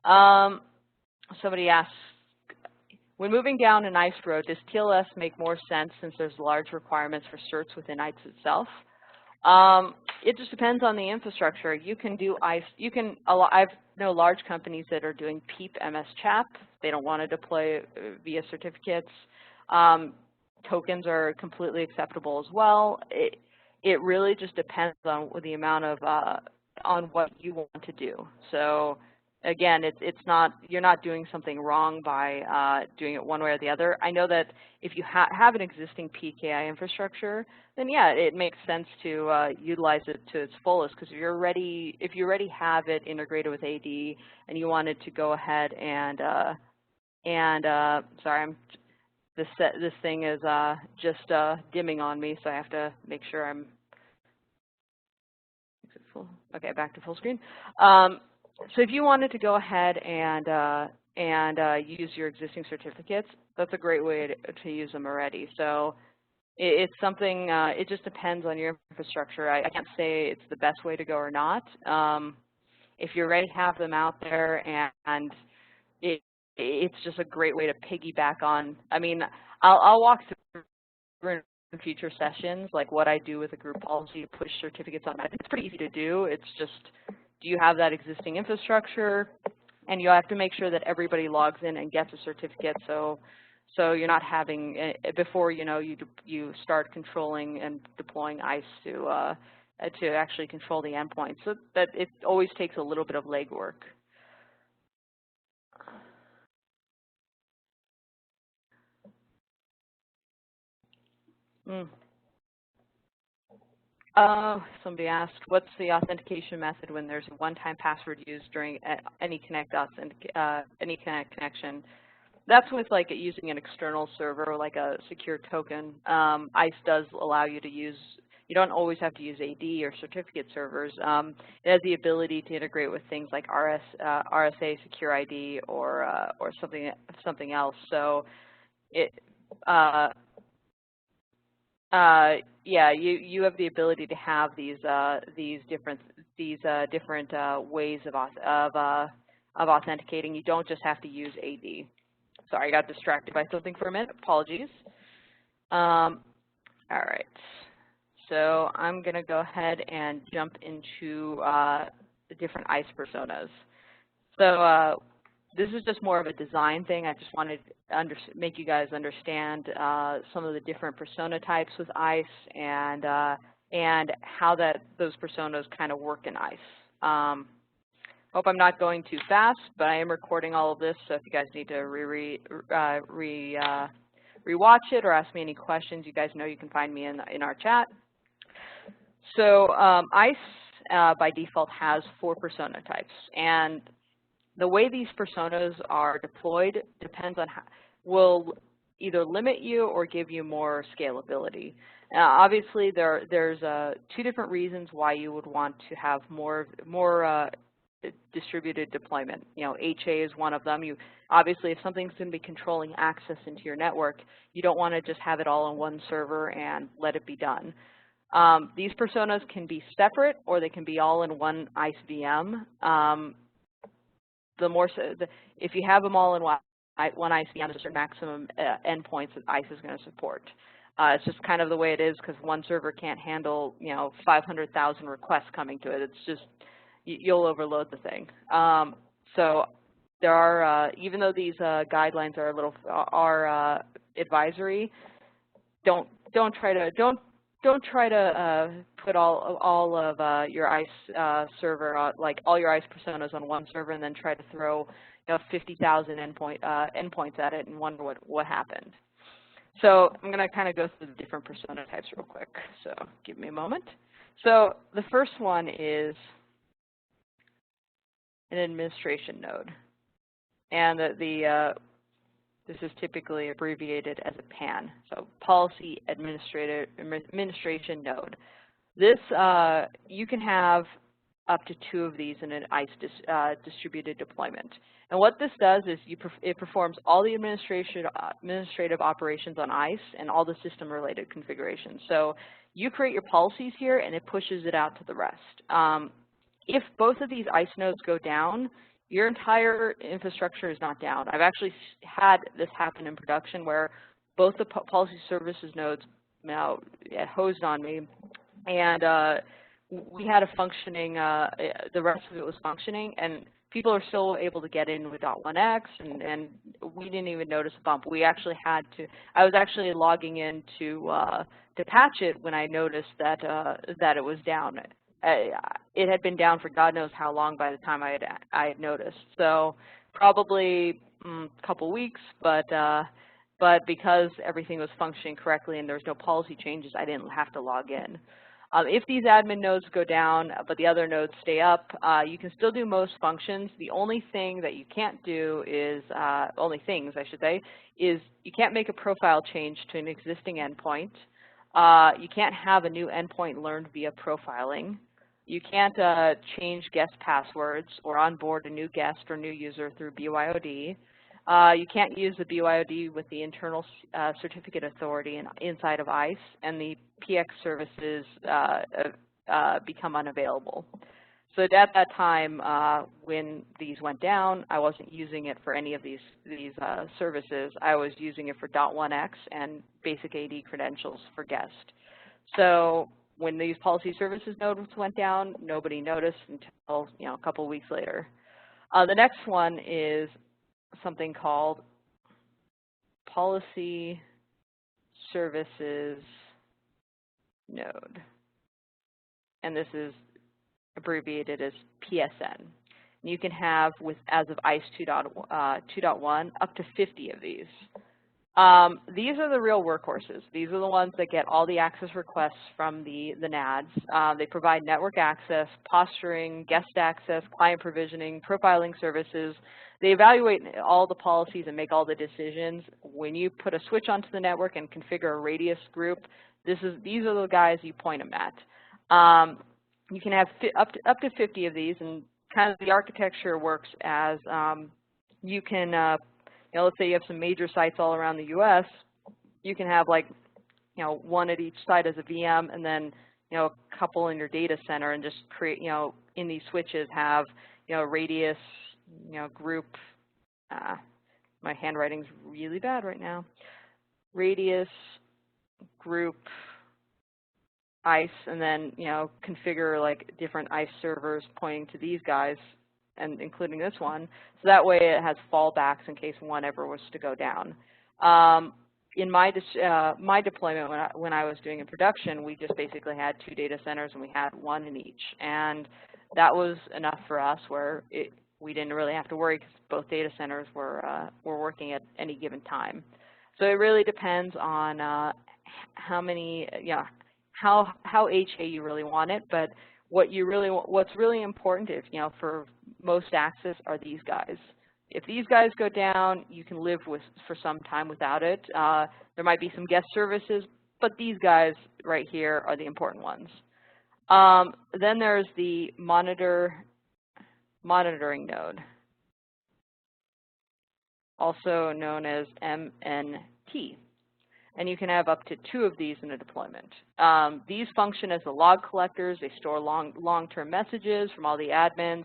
[SPEAKER 1] Somebody asks, when moving down an ISE road, does TLS make more sense since there's large requirements for certs within ISE itself? It just depends on the infrastructure. You can do ISE. I know large companies that are doing PEEP MS CHAP. They don't want to deploy via certificates. Tokens are completely acceptable as well. It really just depends on the amount of on what you want to do. So again, you're not doing something wrong by doing it one way or the other. I know that if you have an existing PKI infrastructure, then yeah, it makes sense to utilize it to its fullest, because if you already have it integrated with AD and you wanted to go ahead and sorry, this thing is just dimming on me, so I have to make sure I'm okay, back to full screen. So if you wanted to go ahead and use your existing certificates, that's a great way to use them already. So it's something, it just depends on your infrastructure. I can't say it's the best way to go or not. If you already have them out there, and it's just a great way to piggyback on. I mean, I'll walk through in future sessions, like what I do with a group policy to push certificates on. I think it's pretty easy to do. It's just, do you have that existing infrastructure? And you have to make sure that everybody logs in and gets a certificate, so you're not having, before you start controlling and deploying ISE to actually control the endpoint. So that it always takes a little bit of legwork. Somebody asked, what's the authentication method when there's a one-time password used during any Connect connection? That's with like using an external server, like a secure token. ISE does allow you to use. You don't always have to use AD or certificate servers. It has the ability to integrate with things like RSA Secure ID or something else. So yeah, you have the ability to have these different ways of authenticating. You don't just have to use AD. Sorry, I got distracted by something for a minute. Apologies. All right. So I'm going to go ahead and jump into the different ISE personas. So this is just more of a design thing. I just wanted to make you guys understand some of the different persona types with ISE and how those personas kind of work in ISE. Hope I'm not going too fast, but I am recording all of this, so if you guys need to rewatch it or ask me any questions, you guys know you can find me in our chat. So ISE by default has 4 persona types, and the way these personas are deployed depends on will either limit you or give you more scalability. Obviously, there's two different reasons why you would want to have more distributed deployment. You know, HA is one of them. Obviously, if something's going to be controlling access into your network, you don't want to just have it all on one server and let it be done. These personas can be separate, or they can be all in one ICE VM. If you have them all in one ICE VM, there's a certain maximum endpoints that ICE is going to support. It's just kind of the way it is, because one server can't handle, you know, 500,000 requests coming to it. It's just, you'll overload the thing. So there are, even though these guidelines are a little advisory, don't try to put all of your ICE server, like all your ICE personas on one server, and then try to throw, you know, 50,000 endpoints at it and wonder what happened. So I'm going to kind of go through the different persona types real quick. So give me a moment. So the first one is an administration node, and this is typically abbreviated as a PAN, so Policy Administration Node. This, you can have up to 2 of these in an ICE distributed deployment. And what this does is it performs all the administrative operations on ICE and all the system-related configurations. So you create your policies here, and it pushes it out to the rest. If both of these ICE nodes go down, your entire infrastructure is not down. I've actually had this happen in production where both the policy services nodes now hosed on me, and we had a functioning, the rest of it was functioning, and people are still able to get in with .1x, and we didn't even notice a bump. We actually had to, I was actually logging in to patch it when I noticed that, that it was down. It had been down for God knows how long by the time I had noticed. So probably a couple weeks, but because everything was functioning correctly and there was no policy changes, I didn't have to log in. If these admin nodes go down, but the other nodes stay up, you can still do most functions. The only thing that you can't do is, only things I should say, is you can't make a profile change to an existing endpoint. You can't have a new endpoint learned via profiling. You can't change guest passwords or onboard a new guest or new user through BYOD. You can't use the BYOD with the internal certificate authority inside of ICE, and the PX services become unavailable. So at that time, when these went down, I wasn't using it for any of these services. I was using it for .1x and basic AD credentials for guest. So when these policy services nodes went down, nobody noticed until, you know, a couple weeks later. The next one is something called Policy Services Node, and this is abbreviated as PSN. And you can have, as of ICE 2.1, up to 50 of these. These are the real workhorses. These are the ones that get all the access requests from the NADs. They provide network access, posturing, guest access, client provisioning, profiling services. They evaluate all the policies and make all the decisions. When you put a switch onto the network and configure a radius group, these are the guys you point them at. You can have up to 50 of these, and kind of the architecture works as you can, you know, let's say you have some major sites all around the U.S. You can have, like, you know, one at each site as a VM, and then, you know, a couple in your data center, and just create, you know, in these switches have, you know, radius, you know, group. My handwriting's really bad right now. Radius, group, ICE, and then, you know, configure like different ICE servers pointing to these guys, and including this one, so that way it has fallbacks in case one ever was to go down. In my deployment, when I was doing in production, we just basically had 2 data centers, and we had one in each, and that was enough for us, where we didn't really have to worry because both data centers were working at any given time. So it really depends on how many, you know, how HA you really want it, but what's really important is, you know, for most access are these guys. If these guys go down, you can live for some time without it. There might be some guest services, but these guys right here are the important ones. Then there's the monitoring node, also known as MNT. And you can have up to 2 of these in a deployment. These function as the log collectors. They store long-term messages from all the admins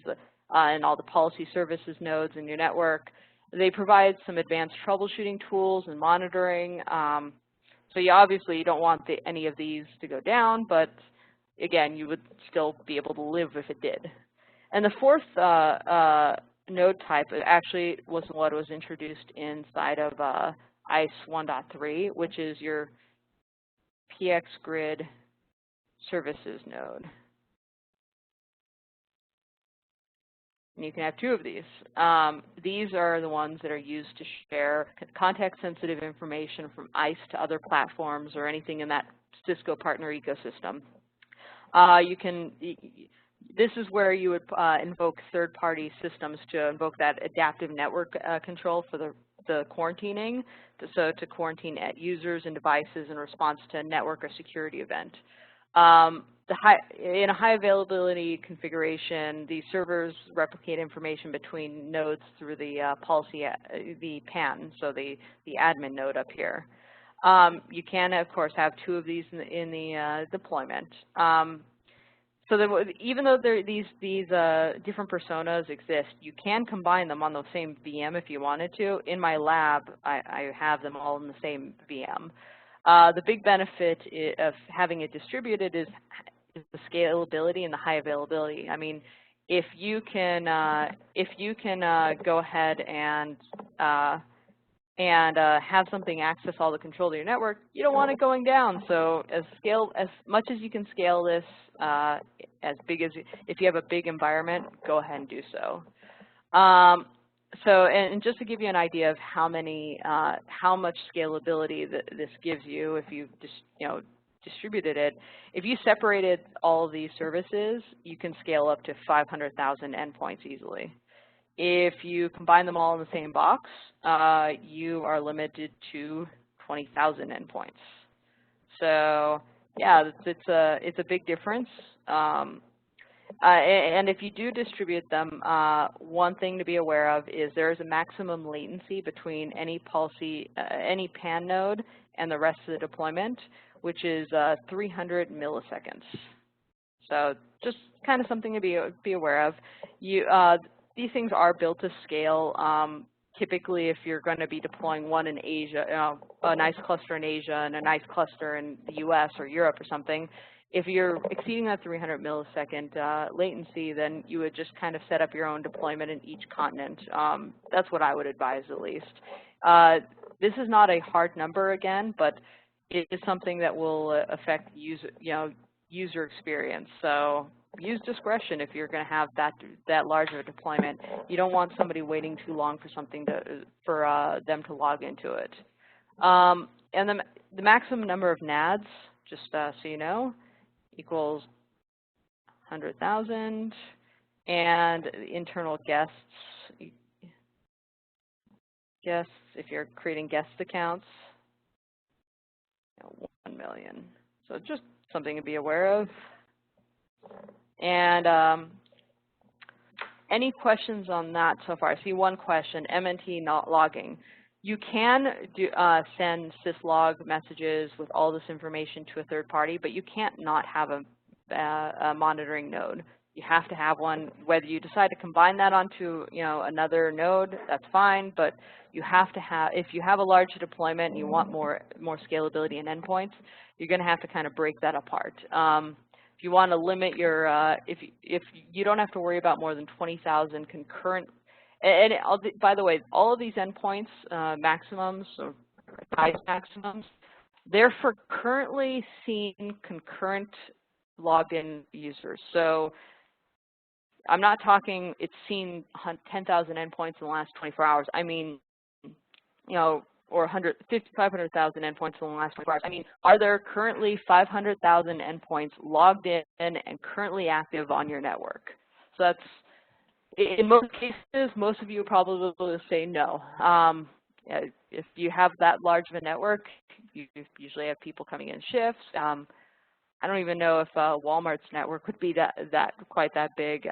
[SPEAKER 1] and all the policy services nodes in your network. They provide some advanced troubleshooting tools and monitoring. So obviously you don't want any of these to go down, but again, you would still be able to live if it did. And the 4th node type actually was what was introduced inside of ISE 1.3, which is your PX Grid services node. And you can have 2 of these. These are the ones that are used to share context-sensitive information from ISE to other platforms or anything in that Cisco partner ecosystem. This is where you would invoke third-party systems to invoke that adaptive network control for the quarantining, to quarantine users and devices in response to a network or security event. In a high availability configuration, the servers replicate information between nodes through the the PAN, so the admin node up here. You can, of course, have 2 of these in the deployment. So that even though these different personas exist, you can combine them on the same VM if you wanted to. In my lab, I have them all in the same VM. The big benefit of having it distributed is the scalability and the high availability. I mean, if you can go ahead and have something access all the control of your network, you don't want it going down. So as much as you can scale this, if you have a big environment, go ahead and do so. And just to give you an idea of how much scalability this gives you, if you just distributed it, if you separated all of these services, you can scale up to 500,000 endpoints easily. If you combine them all in the same box, you are limited to 20,000 endpoints. So yeah, it's a big difference. And if you do distribute them, one thing to be aware of is there is a maximum latency between any PAN node and the rest of the deployment, which is 300 milliseconds. So just kind of something to be aware of. These things are built to scale. Typically, if you're going to be deploying one in Asia, a nice cluster in Asia and a nice cluster in the US or Europe or something, if you're exceeding that 300 millisecond latency, then you would just kind of set up your own deployment in each continent. That's what I would advise, at least. This is not a hard number again, but it is something that will affect user experience. So use discretion if you're going to have that large of a deployment. You don't want somebody waiting too long for something for them to log into it. And the maximum number of NADs, just so you know, equals 100,000, and internal guests, if you're creating guest accounts, 1 million. So just something to be aware of. And any questions on that so far? I see one question, MNT not logging. You can send syslog messages with all this information to a third party, but you can't not have a monitoring node. You have to have one. Whether you decide to combine that onto another node, that's fine, but you have to have, if you have a large deployment and you want more scalability and endpoints, you're going to have to kind of break that apart. If you want to limit your, if you don't have to worry about more than 20,000 concurrent. And by the way, all of these endpoints maximums or size maximums, they're for currently seen concurrent logged in users. So I'm not talking it's seen 10,000 endpoints in the last 24 hours. I mean, or 500,000 endpoints in the last 24 hours. I mean, are there currently 500,000 endpoints logged in and currently active on your network? So In most cases, most of you probably will say no. If you have that large of a network, you usually have people coming in shifts. I don't even know if Walmart's network would be quite that big.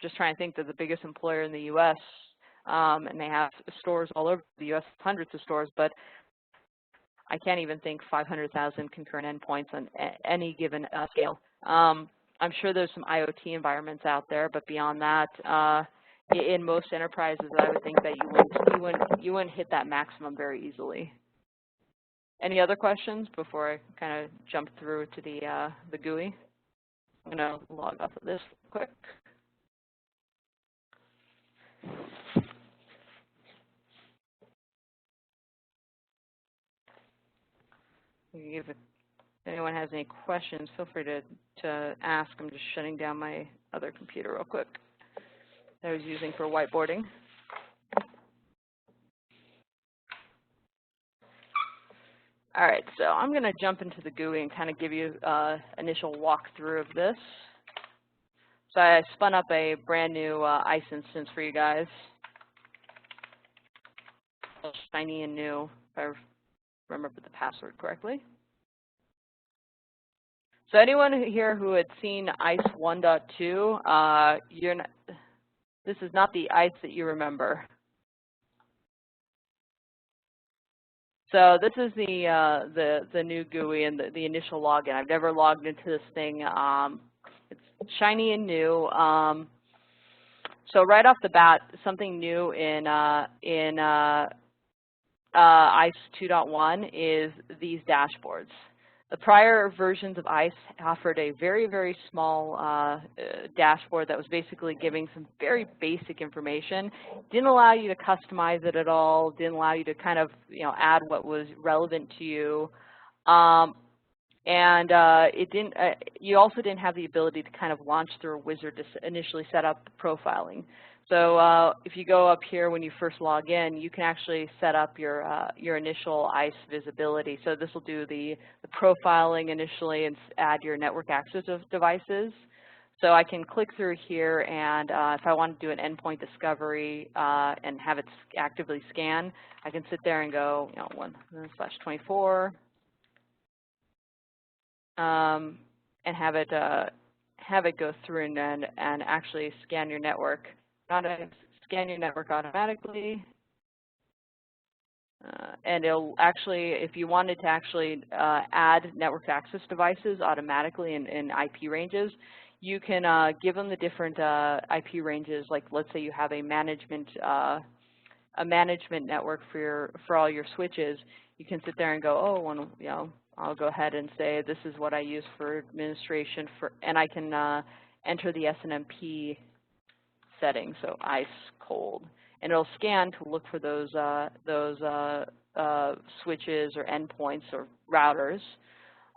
[SPEAKER 1] Just trying to think, they're the biggest employer in the U.S. And they have stores all over the U.S., hundreds of stores, but I can't even think 500,000 concurrent endpoints on any given scale. I'm sure there's some IoT environments out there, but beyond that, in most enterprises, I would think that you wouldn't hit that maximum very easily. Any other questions before I kind of jump through to the GUI? I'm going to log off of this quick. If anyone has any questions, feel free to ask. I'm just shutting down my other computer real quick that I was using for whiteboarding. All right, so I'm going to jump into the GUI and kind of give you initial walkthrough of this. So I spun up a brand new ICE instance for you guys. Shiny and new, if I remember the password correctly. So anyone here who had seen ICE 1.2, this is not the ICE that you remember. So this is the new GUI and the initial login. I've never logged into this thing. It's shiny and new. So right off the bat, something new in ICE 2.1 is these dashboards. The prior versions of ICE offered a very, very small dashboard that was basically giving some very basic information. Didn't allow you to customize it at all. Didn't allow you to kind of add what was relevant to you. It didn't. You also didn't have the ability to kind of launch through a wizard to initially set up profiling. So if you go up here when you first log in, you can actually set up your initial ICE visibility. So this will do the profiling initially and add your network access devices. So I can click through here, and if I want to do an endpoint discovery and have it actively scan, I can sit there and go 1/24 and have it go through and actually scan your network. Scan your network automatically, and it'll actually, if you wanted to actually add network access devices automatically in IP ranges, you can give them the different IP ranges. Like, let's say you have a management network for all your switches. You can sit there and go, oh, I'll go ahead and say this is what I use for administration and I can enter the SNMP setting, so ICE cold, and it'll scan to look for those switches or endpoints or routers.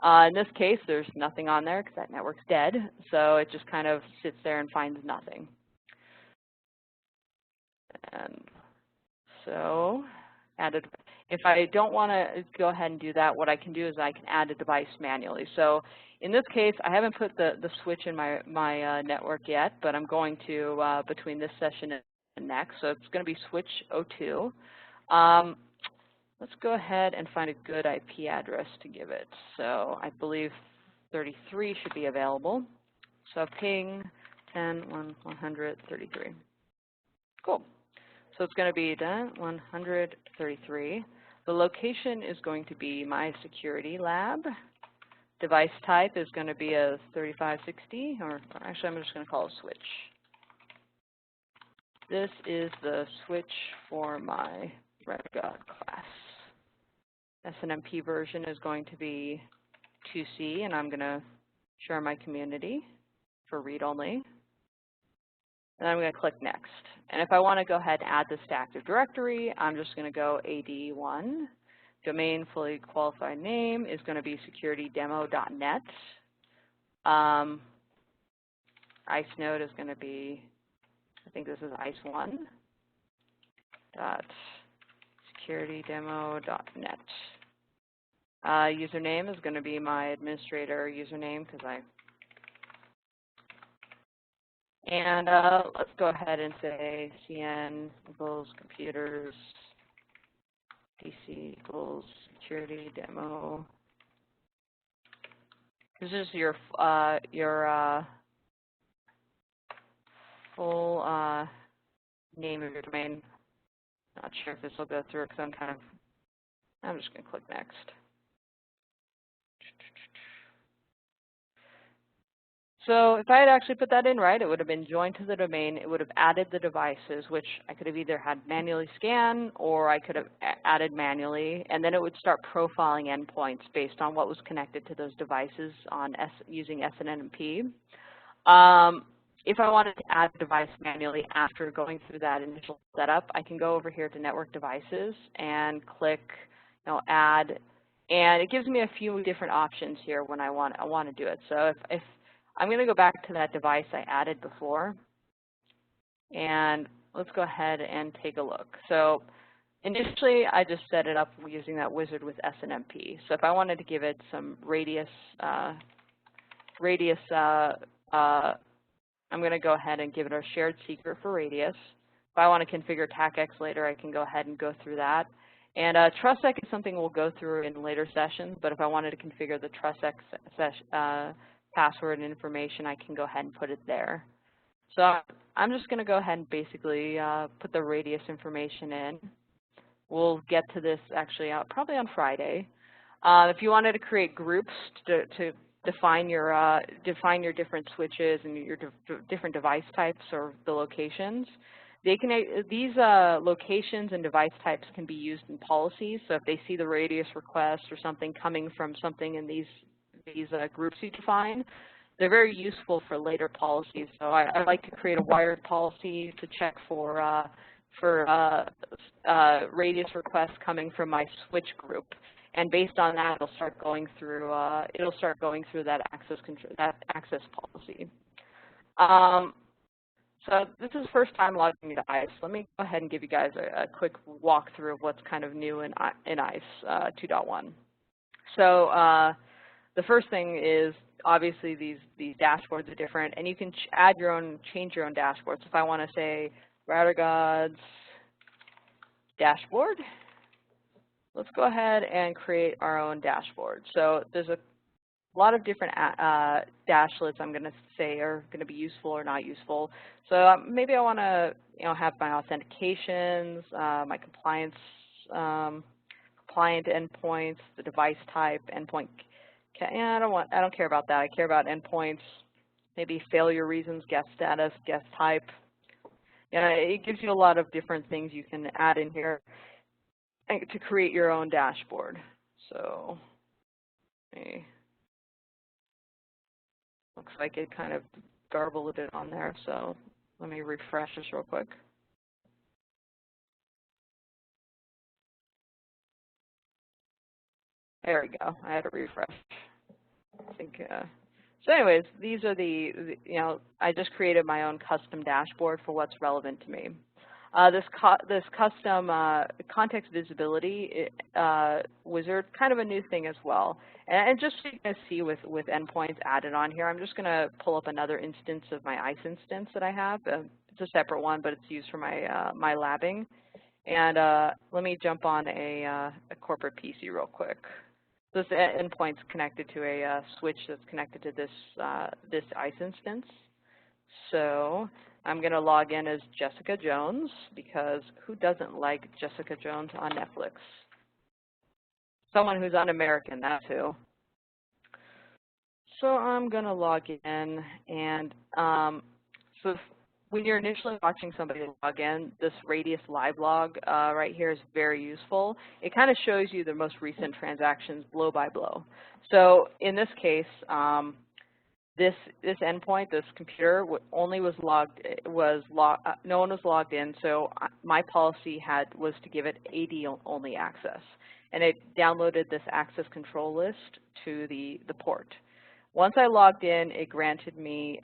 [SPEAKER 1] In this case, there's nothing on there because that network's dead, so it just kind of sits there and finds nothing. And so, if I don't want to go ahead and do that, what I can do is I can add a device manually. So in this case, I haven't put the switch in my network yet, but I'm going to between this session and next. So it's going to be switch 02. Let's go ahead and find a good IP address to give it. So I believe 33 should be available. So ping 10.133. Cool. So it's going to be 133. The location is going to be my security lab. Device type is going to be a 3560, or actually I'm just going to call it switch. This is the switch for my ROUTERGOD class. SNMP version is going to be 2C, and I'm going to share my community for read-only. And I'm going to click Next. And if I want to go ahead and add this to Active Directory, I'm just going to go AD1. Domain fully qualified name is going to be securitydemo.net. ICE node is going to be, I think this is ICE1. Securitydemo.net. Username is going to be my administrator username because And let's go ahead and say CN equals computers, PC equals security demo. This is your full name of your domain. Not sure if this will go through because I'm just going to click next. So if I had actually put that in right, it would have been joined to the domain. It would have added the devices, which I could have either had manually scan or I could have added manually, and then it would start profiling endpoints based on what was connected to those devices on using SNMP. If I wanted to add a device manually after going through that initial setup, I can go over here to Network Devices and click, Add, and it gives me a few different options here when I want to do it. So if I'm going to go back to that device I added before, and let's go ahead and take a look. So initially, I just set it up using that wizard with SNMP. So if I wanted to give it some radius, I'm going to go ahead and give it a shared secret for radius. If I want to configure Tac-X later, I can go ahead and go through that. And TrustX is something we'll go through in later sessions, but if I wanted to configure the TrustX password and information, I can go ahead and put it there. So I'm just going to go ahead and basically put the radius information in. We'll get to this actually probably on Friday. If you wanted to create groups to define your different switches and your different device types or the locations, these locations and device types can be used in policies. So if they see the radius request or something coming from something in these groups you define, they're very useful for later policies. So I like to create a wired policy to check for radius requests coming from my switch group, and based on that, it'll start going through that access policy. So this is the first time logging into ISE. Let me go ahead and give you guys a quick walkthrough of what's kind of new in ISE 2.1. So the first thing is obviously these dashboards are different, and you can change your own dashboards. If I want to say ROUTERGODS dashboard, let's go ahead and create our own dashboard. So there's a lot of different dashlets I'm going to say are going to be useful or not useful. So maybe I want to have my authentications, my compliant endpoints, the device type, endpoint. I don't care about that. I care about endpoints, maybe failure reasons, guest status, guest type. It gives you a lot of different things you can add in here to create your own dashboard. So looks like it kind of garbled it on there. So let me refresh this real quick. There we go. I had to refresh. I think. So anyways, these are I just created my own custom dashboard for what's relevant to me. This custom context visibility wizard, kind of a new thing as well. And just so you guys see with endpoints added on here, I'm just going to pull up another instance of my ICE instance that I have. It's a separate one, but it's used for my my labbing. And let me jump on a corporate PC real quick. This endpoint's connected to a switch that's connected to this ICE instance. So I'm going to log in as Jessica Jones, because who doesn't like Jessica Jones on Netflix? Someone who's un-American, that's who. So I'm going to log in, and so when you're initially watching somebody log in, this Radius live log right here is very useful. It kind of shows you the most recent transactions blow by blow. So in this case, this endpoint, this computer, only was no one was logged in. So my policy was to give it AD only access, and it downloaded this access control list to the port. Once I logged in, it granted me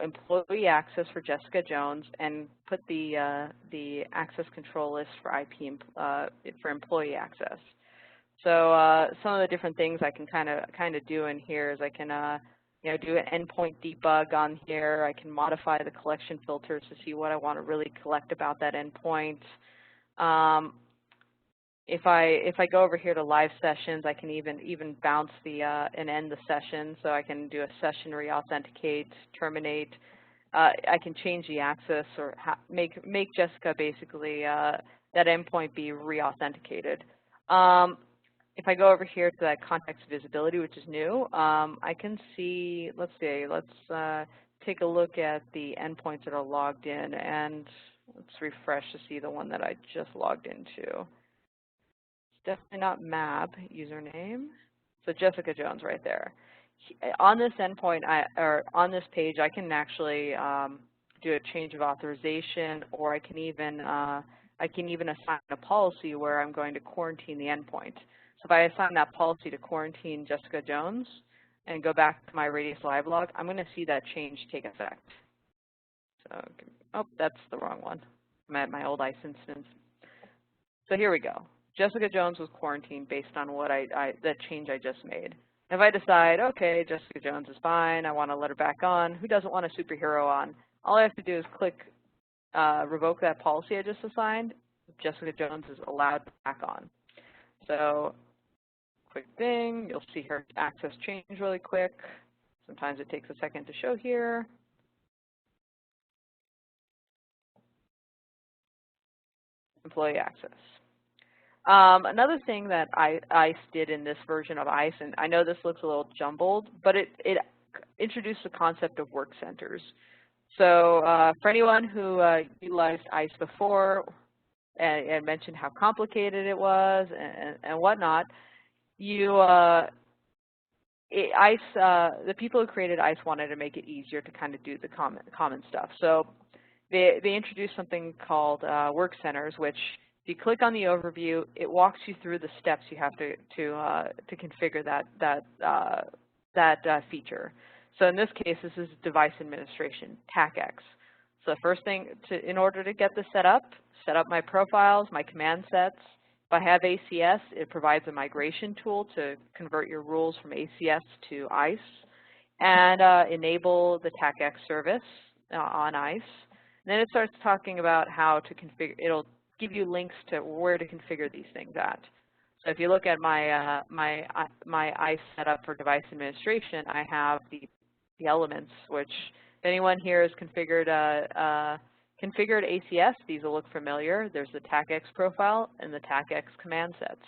[SPEAKER 1] employee access for Jessica Jones and put the access control list for IP for employee access. So some of the different things I can kind of do in here is I can do an endpoint debug on here. I can modify the collection filters to see what I want to really collect about that endpoint. If I go over here to live sessions, I can even bounce the and end the session, so I can do a session reauthenticate, terminate. I can change the access or make Jessica basically that endpoint be reauthenticated. If I go over here to that context visibility, which is new, I can see. Let's take a look at the endpoints that are logged in, and let's refresh to see the one that I just logged into. Definitely not Mab username. So Jessica Jones right there. On this endpoint, or on this page, I can actually do a change of authorization, or I can even assign a policy where I'm going to quarantine the endpoint. So if I assign that policy to quarantine Jessica Jones and go back to my Radius live log, I'm going to see that change take effect. So, oh, that's the wrong one. I'm at my old ICE instance. So here we go. Jessica Jones was quarantined based on what that change I just made. If I decide, okay, Jessica Jones is fine, I want to let her back on, who doesn't want a superhero on? All I have to do is click revoke that policy I just assigned. Jessica Jones is allowed back on. So quick thing, you'll see her access change really quick. Sometimes it takes a second to show here. Employee access. Another thing that ICE did in this version of ICE, and I know this looks a little jumbled, but it introduced the concept of Workcenters. So for anyone who utilized ICE before and mentioned how complicated it was and whatnot, the people who created ICE wanted to make it easier to kind of do the common stuff. So they introduced something called Workcenters, which if you click on the overview, it walks you through the steps you have to configure that feature. So in this case, this is device administration, Tac-X. So the first thing, in order to get this set up my profiles, my command sets. If I have ACS, it provides a migration tool to convert your rules from ACS to ICE, and enable the Tac-X service on ICE. And then it starts talking about how to configure. It'll give you links to where to configure these things at. So if you look at my my ICE setup for device administration, I have the elements, which if anyone here has configured ACS, these will look familiar. There's the Tac-X profile and the Tac-X command sets,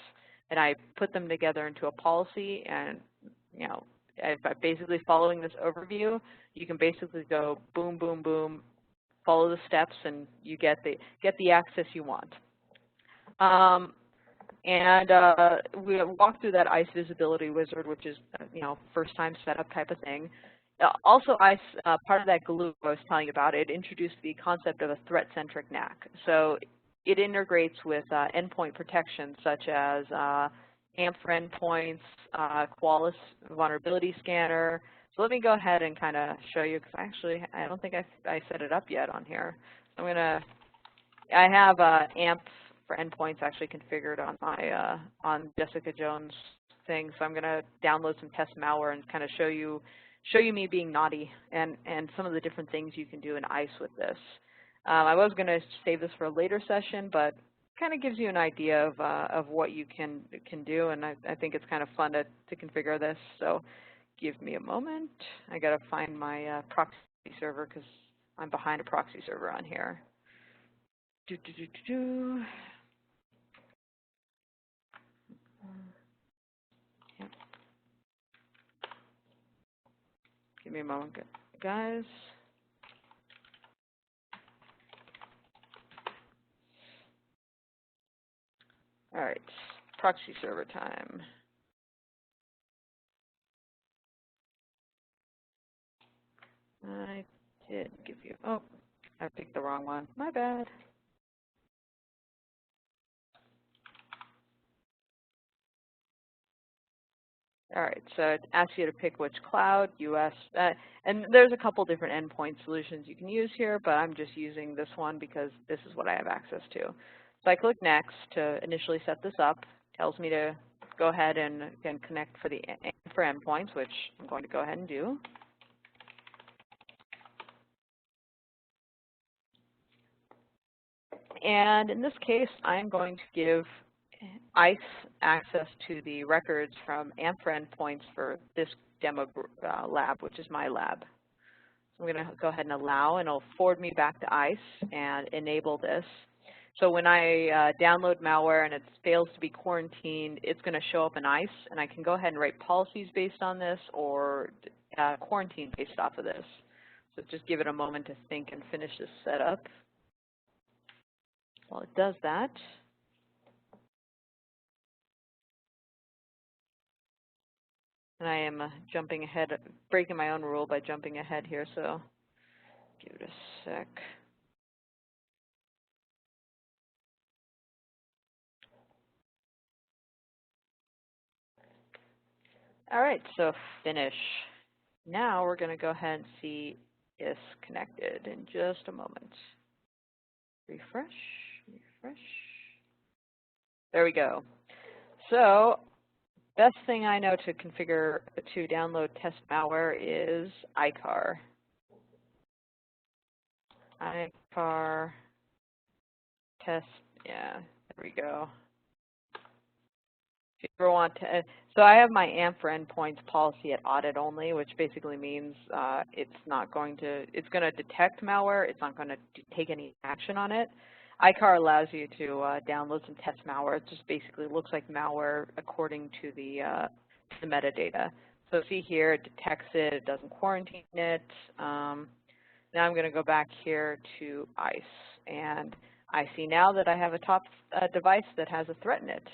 [SPEAKER 1] and I put them together into a policy. And if I'm basically following this overview, you can basically go boom, boom, boom, follow the steps, and you get the access you want. We walked through that ICE visibility wizard, which is first time setup type of thing. Also, ICE, part of that glue I was telling you about, it introduced the concept of a threat-centric NAC. So it integrates with endpoint protection such as AMP for endpoints, Qualys vulnerability scanner. So let me go ahead and kind of show you, because actually I don't think I set it up yet on here. So I have AMP for endpoints actually configured on my on Jessica Jones thing. So I'm going to download some test malware and kind of show you me being naughty and some of the different things you can do in ICE with this. I was going to save this for a later session, but kind of gives you an idea of what you can do, and I think it's kind of fun to configure this. So give me a moment. I got to find my proxy server because I'm behind a proxy server on here. Give me a moment, guys. All right, proxy server time. I did give you, oh, I picked the wrong one. My bad. All right, so it asks you to pick which cloud, US, and there's a couple different endpoint solutions you can use here, but I'm just using this one because this is what I have access to. So I click Next to initially set this up. It tells me to go ahead and connect for the for endpoints, which I'm going to go ahead and do. And in this case, I'm going to give ISE access to the records from AMFRA endpoints for this demo lab, which is my lab. So I'm going to go ahead and allow, and it'll forward me back to ISE and enable this. So when I download malware and it fails to be quarantined, it's going to show up in ISE, and I can go ahead and write policies based on this or quarantine based off of this. So just give it a moment to think and finish this setup. While it does that, and I am jumping ahead, breaking my own rule by jumping ahead here, so give it a sec. All right, so finish. Now we're going to go ahead and see ISE connected in just a moment. Refresh, refresh. There we go. So best thing I know to configure to download test malware is ICAR. ICAR test, yeah, there we go. If you ever want to, so I have my AMFRA endpoints policy at audit only, which basically means it's going to detect malware. It's not going to take any action on it. ICAR allows you to download some test malware. It just basically looks like malware according to the metadata. So see here, it detects it. It doesn't quarantine it. Now I'm going to go back here to ISE, and I see now that I have a top device that has a threat in it.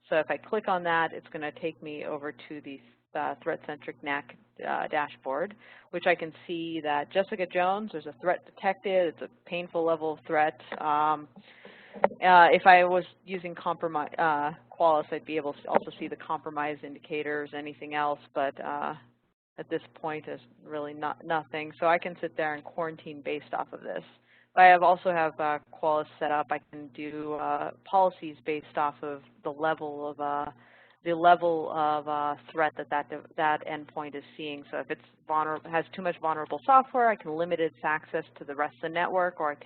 [SPEAKER 1] So if I click on that, it's going to take me over to the threat-centric NAC dashboard, which I can see that Jessica Jones, there's a threat detected. It's a painful level of threat. If I was using Qualys, I'd be able to also see the compromise indicators, anything else, but at this point, there's really nothing. So I can sit there and quarantine based off of this. I also have Qualys set up. I can do policies based off of the level of threat that endpoint is seeing. So if it's has too much vulnerable software, I can limit its access to the rest of the network, or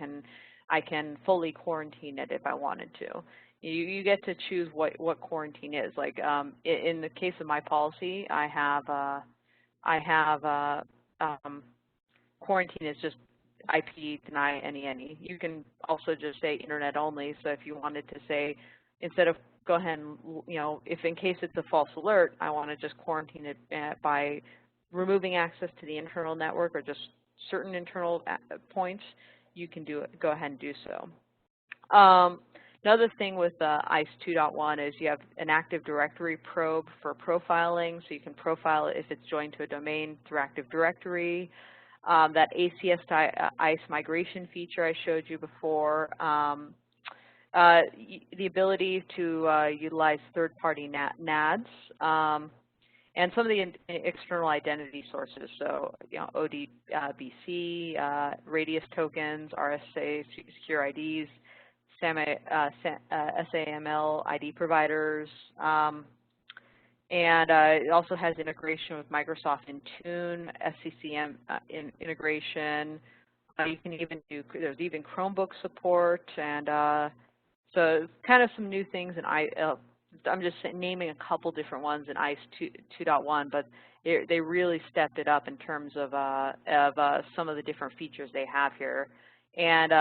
[SPEAKER 1] I can fully quarantine it if I wanted to. You get to choose what quarantine is. Like in the case of my policy, I have quarantine is just IP deny any. You can also just say internet only. So if you wanted to say, instead of go ahead and, if in case it's a false alert, I want to just quarantine it by removing access to the internal network or just certain internal points, you can go ahead and do so. Another thing with ISE 2.1 is you have an Active Directory probe for profiling, so you can profile it if it's joined to a domain through Active Directory. That ACS to ISE migration feature I showed you before, the ability to utilize third-party NADs, and some of the external identity sources, so ODBC, Radius tokens, RSA secure IDs, SAML ID providers, and it also has integration with Microsoft Intune, SCCM integration. You can even do, there's even Chromebook support, and so kind of some new things in I'm just naming a couple different ones in ISE 2.1, but they really stepped it up in terms of some of the different features they have here. And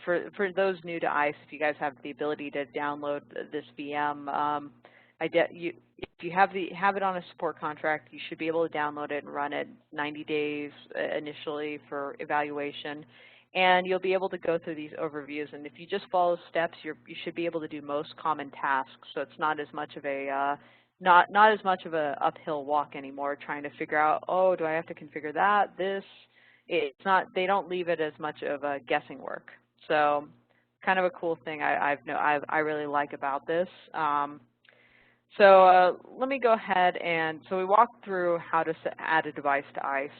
[SPEAKER 1] for those new to ISE, if you guys have the ability to download this VM, if you have it on a support contract, you should be able to download it and run it 90 days initially for evaluation. And you'll be able to go through these overviews. And if you just follow steps, you should be able to do most common tasks. So it's not as much of a not as much of an uphill walk anymore, trying to figure out, oh, do I have to configure that? This. It's not. They don't leave it as much of a guessing work. So kind of a cool thing I really like about this. So let me go ahead and, so we walked through how to add a device to ISE.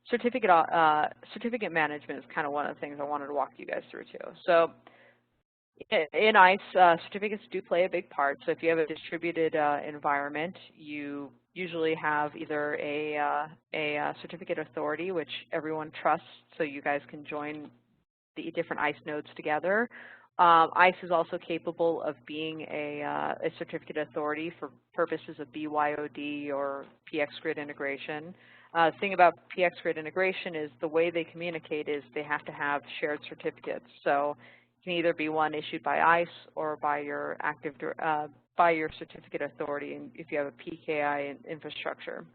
[SPEAKER 1] Certificate management is kind of one of the things I wanted to walk you guys through too. So in ISE, certificates do play a big part. So if you have a distributed environment, you usually have either a certificate authority, which everyone trusts, so you guys can join the different ISE nodes together. ISE is also capable of being a certificate authority for purposes of BYOD or PX Grid integration. The thing about PX Grid integration is the way they communicate is they have to have shared certificates. So it can either be one issued by ISE or by your by your certificate authority if you have a PKI infrastructure.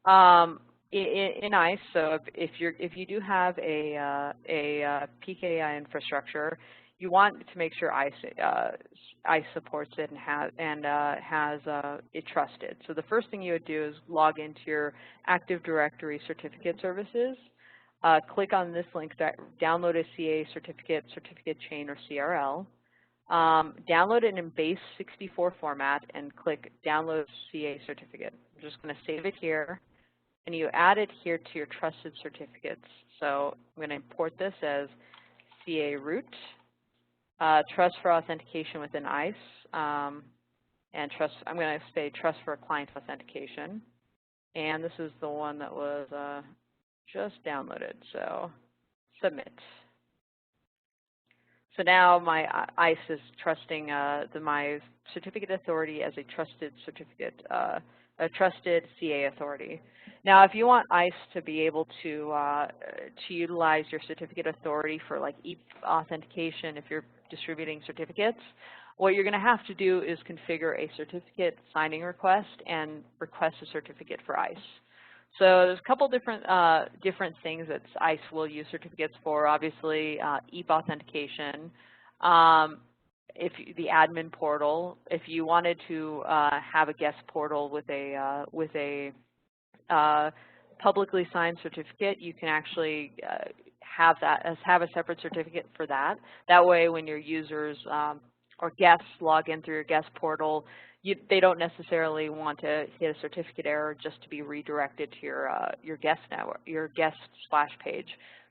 [SPEAKER 1] In ISE, so if you do have a PKI infrastructure, you want to make sure ISE supports it and has it trusted. So the first thing you would do is log into your Active Directory certificate services. Click on this link, download a CA certificate chain or CRL. Download it in base 64 format and click Download CA certificate. I'm just going to save it here, and you add it here to your trusted certificates. So I'm going to import this as CA root. Trust for authentication within ISE, and trust, I'm going to say trust for client authentication. And this is the one that was just downloaded, so submit. So now my ISE is trusting my certificate authority as a trusted certificate, a trusted CA authority. Now, if you want ISE to be able to utilize your certificate authority for like EAP authentication, if you're distributing certificates, what you're going to have to do is configure a certificate signing request and request a certificate for ISE. So there's a couple different things that ISE will use certificates for. Obviously, EAP authentication, the admin portal. If you wanted to have a guest portal with a publicly signed certificate, you can actually have a separate certificate for that. That way, when your users or guests log in through your guest portal, they don't necessarily want to hit a certificate error just to be redirected to your guest network, your guest splash page.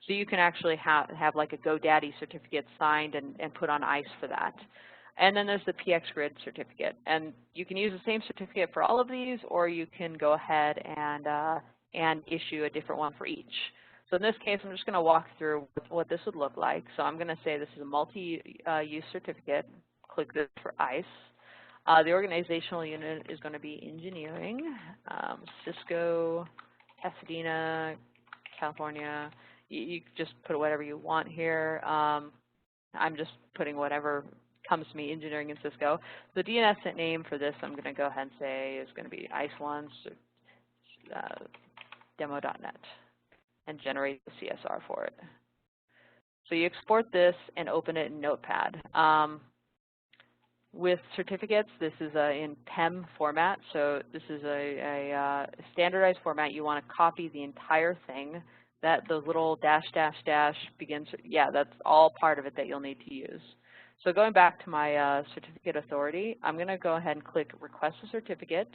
[SPEAKER 1] So you can actually have like a GoDaddy certificate signed and put on ISE for that. And then there's the PX Grid certificate, and you can use the same certificate for all of these, or you can go ahead and issue a different one for each. So in this case, I'm just going to walk through what this would look like. So I'm going to say this is a multi-use certificate. Click this for ISE. The organizational unit is going to be engineering, Cisco, Pasadena, California. You just put whatever you want here. I'm just putting whatever comes to me, engineering and Cisco. The DNS name for this, I'm going to go ahead and say is going to be ISE1 demo.net and generate the CSR for it. So you export this and open it in Notepad. With certificates, this is in PEM format, so this is a standardized format. You want to copy the entire thing. The little dash, dash, dash begins, yeah, that's all part of it that you'll need to use. So going back to my certificate authority, I'm going to go ahead and click Request a Certificate,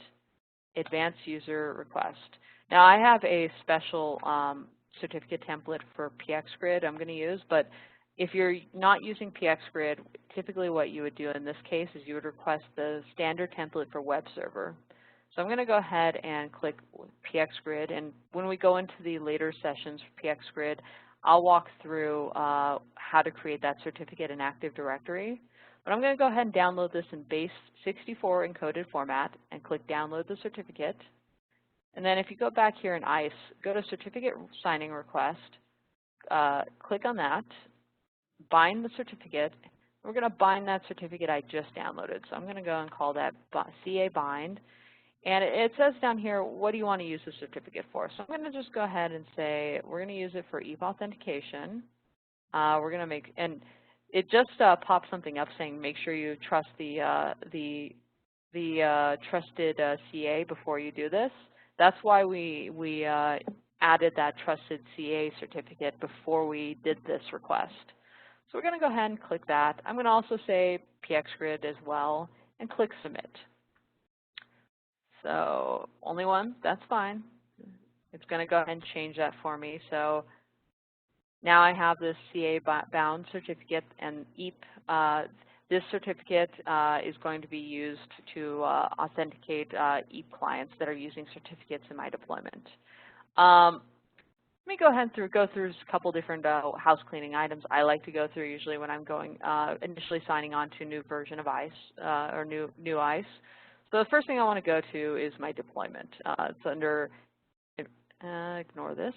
[SPEAKER 1] Advanced User Request. Now I have a special certificate template for PX Grid I'm going to use, but if you're not using PX Grid, typically what you would do in this case is you would request the standard template for web server. So I'm going to go ahead and click PX Grid, and when we go into the later sessions for PX Grid, I'll walk through how to create that certificate in Active Directory. But I'm going to go ahead and download this in base 64 encoded format and click Download the Certificate. And then if you go back here in ISE, go to Certificate Signing Request, click on that, bind the certificate. We're going to bind that certificate I just downloaded. So I'm going to go and call that CA bind. And it says down here, what do you want to use the certificate for? So I'm going to just go ahead and say, we're going to use it for EAP authentication. We're going to make, and it just pops something up saying make sure you trust the trusted CA before you do this. That's why we added that trusted CA certificate before we did this request. So we're going to go ahead and click that. I'm going to also say PX Grid as well and click Submit. So only one, that's fine. It's going to go ahead and change that for me. So now I have this CA bound certificate and EAP. This certificate is going to be used to authenticate EAP clients that are using certificates in my deployment. Let me go ahead and go through a couple different house cleaning items I like to go through usually when I'm going initially signing on to a new version of ICE or new ICE. So the first thing I want to go to is my deployment. It's under ignore this.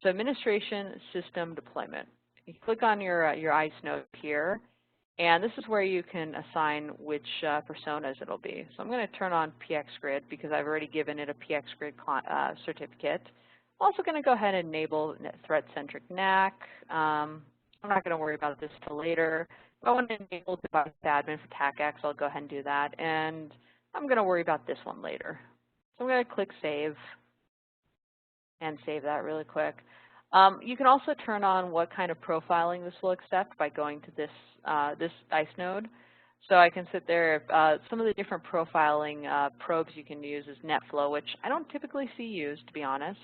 [SPEAKER 1] So administration system deployment. You click on your ICE node here, and this is where you can assign which personas it'll be. So I'm going to turn on PXGrid because I've already given it a PXGrid certificate. I'm also going to go ahead and enable threat-centric NAC. I'm not going to worry about this till later. If I want to enable device admin for TAC-X, I'll go ahead and do that. And I'm going to worry about this one later. So I'm going to click Save and save that really quick. You can also turn on what kind of profiling this will accept by going to this ICE node. So I can sit there. Some of the different profiling probes you can use is NetFlow, which I don't typically see used, to be honest.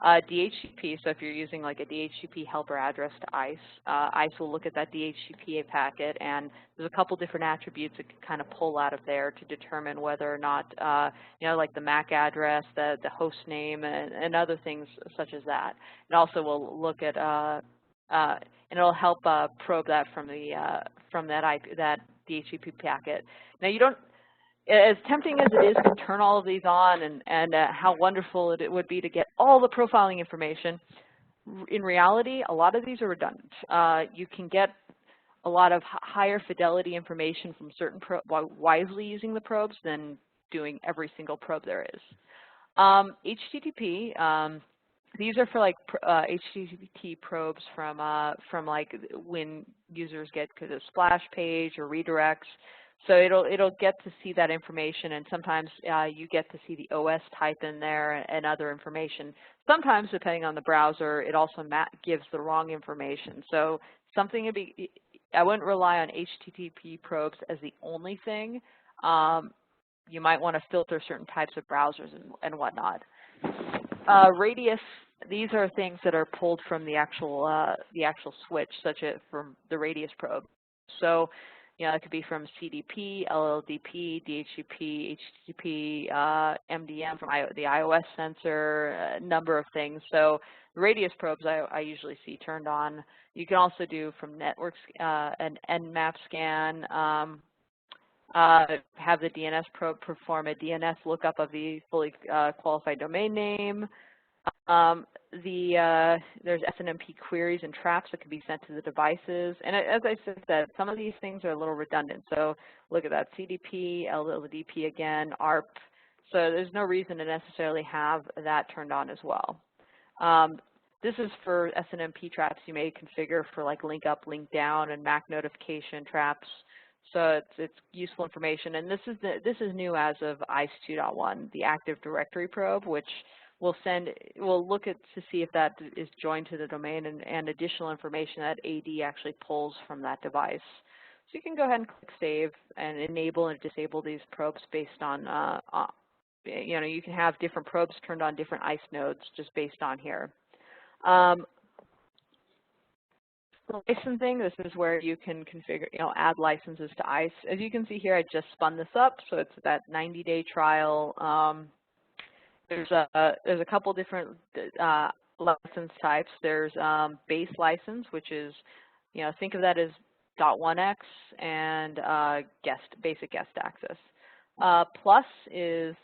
[SPEAKER 1] DHCP, so if you're using like a DHCP helper address to ICE, ICE will look at that DHCP packet, and there's a couple different attributes it can kind of pull out of there to determine whether or not, you know, like the MAC address, the host name, and other things such as that. It also will look at, and it'll help probe that from that DHCP packet. Now you don't. As tempting as it is to turn all of these on and how wonderful it would be to get all the profiling information, in reality, a lot of these are redundant. You can get a lot of higher fidelity information from certain wisely using the probes than doing every single probe there is. HTTP, these are for like HTTP probes from like when users get to the splash page or redirects. So it'll get to see that information, and sometimes you get to see the OS type in there and other information. Sometimes, depending on the browser, it also gives the wrong information. So something I wouldn't rely on HTTP probes as the only thing. You might want to filter certain types of browsers and whatnot. Radius. These are things that are pulled from the actual switch, such as from the Radius probe. So, you know, it could be from CDP, LLDP, DHCP, HTTP, MDM from the iOS sensor, a number of things. So the Radius probes I usually see turned on. You can also do from networks an Nmap scan, have the DNS probe perform a DNS lookup of the fully qualified domain name. There's SNMP queries and traps that can be sent to the devices. And as I said, some of these things are a little redundant. So look at that, CDP, LLDP again, ARP. So there's no reason to necessarily have that turned on as well. This is for SNMP traps you may configure for like link up, link down, and MAC notification traps. So it's useful information. And this is new as of ICE 2.1, the Active Directory probe, which we'll look at to see if that is joined to the domain and additional information that AD actually pulls from that device. So you can go ahead and click Save and enable and disable these probes based on, you know, you can have different probes turned on different ICE nodes just based on here. Licensing, this is where you can configure, you know, add licenses to ICE. As you can see here, I just spun this up, so it's that 90-day trial. There's a couple different license types. There's base license, which is, you know, think of that as .1x and basic guest access. Plus is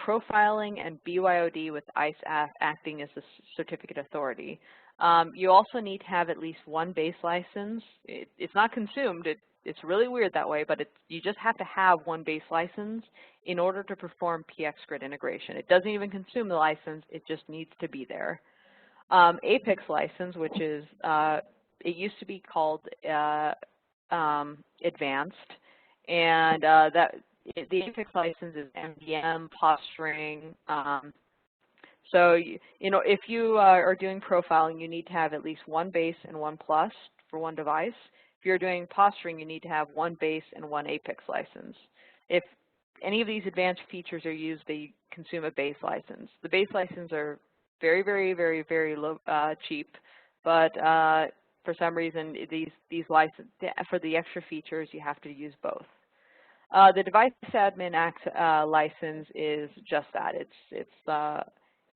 [SPEAKER 1] profiling and BYOD with ICE acting as a certificate authority. You also need to have at least one base license. It's not consumed. It's really weird that way, but you just have to have one base license in order to perform PXGrid integration. It doesn't even consume the license. It just needs to be there. Apex license, which is, it used to be called advanced, and the Apex license is MDM, posturing. So, you know, if you are doing profiling, you need to have at least one base and one plus for one device. If you're doing posturing, you need to have one base and one Apex license. If any of these advanced features are used, they consume a base license. The base licenses are very, very, very, very low, cheap, but for some reason, these licenses, for the extra features, you have to use both. The device admin license is just that.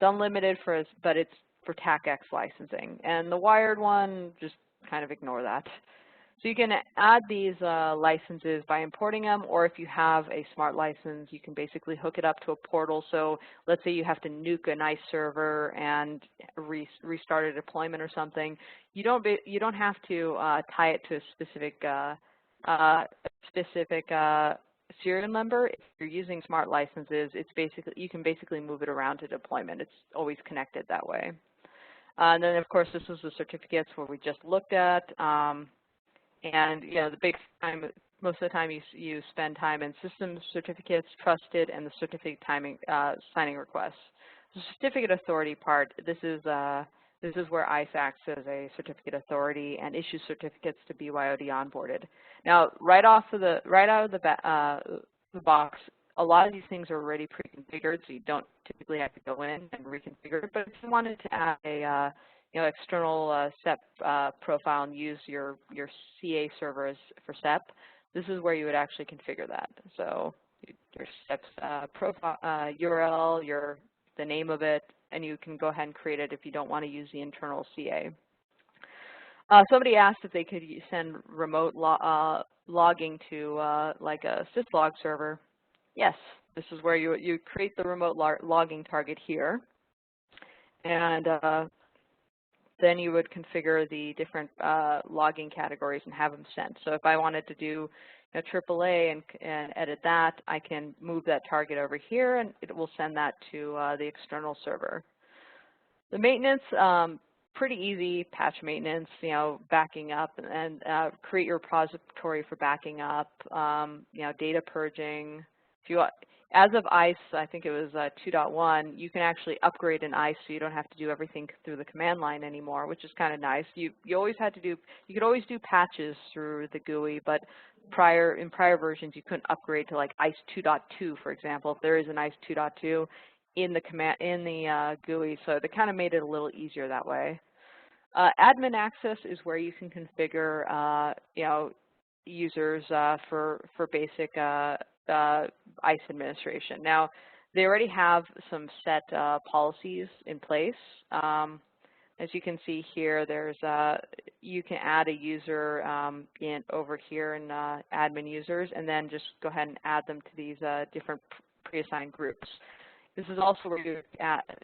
[SPEAKER 1] unlimited but it's for Tac-X licensing. And the wired one, just kind of ignore that. So you can add these licenses by importing them, or if you have a smart license, you can basically hook it up to a portal. So let's say you have to nuke an ISE server and restart a deployment or something. You don't have to tie it to a specific serial number. If you're using smart licenses, you can basically move it around to deployment. It's always connected that way. And then of course this was the certificates where we just looked at. And the big time, most of the time you spend time in systems certificates, trusted, and the certificate signing requests. The certificate authority part, this is where ISE acts as a certificate authority and issues certificates to BYOD onboarded. Now, right out of the box, a lot of these things are already pre-configured, so you don't typically have to go in and reconfigure it. But if you wanted to add a external SEP profile and use your CA servers for SEP, this is where you would actually configure that. So your SEP's profile URL, the name of it, and you can go ahead and create it if you don't want to use the internal CA. Somebody asked if they could send remote logging to like a syslog server. Yes, this is where you create the remote logging target here, and then you would configure the different logging categories and have them sent. So if I wanted to do AAA and edit that, I can move that target over here, and it will send that to the external server. The maintenance, pretty easy. Patch maintenance, backing up, and create your repository for backing up. Data purging. As of ISE, I think it was 2.1, you can actually upgrade an ISE so you don't have to do everything through the command line anymore, which is kind of nice. You could always do patches through the GUI, but in prior versions you couldn't upgrade to like ISE 2.2, for example, if there is an ISE 2.2 in the GUI, so they kind of made it a little easier that way. Admin access is where you can configure users for basic ISE administration. Now, they already have some set policies in place. As you can see here, you can add a user over here in admin users, and then just go ahead and add them to these different pre-assigned groups. This is also where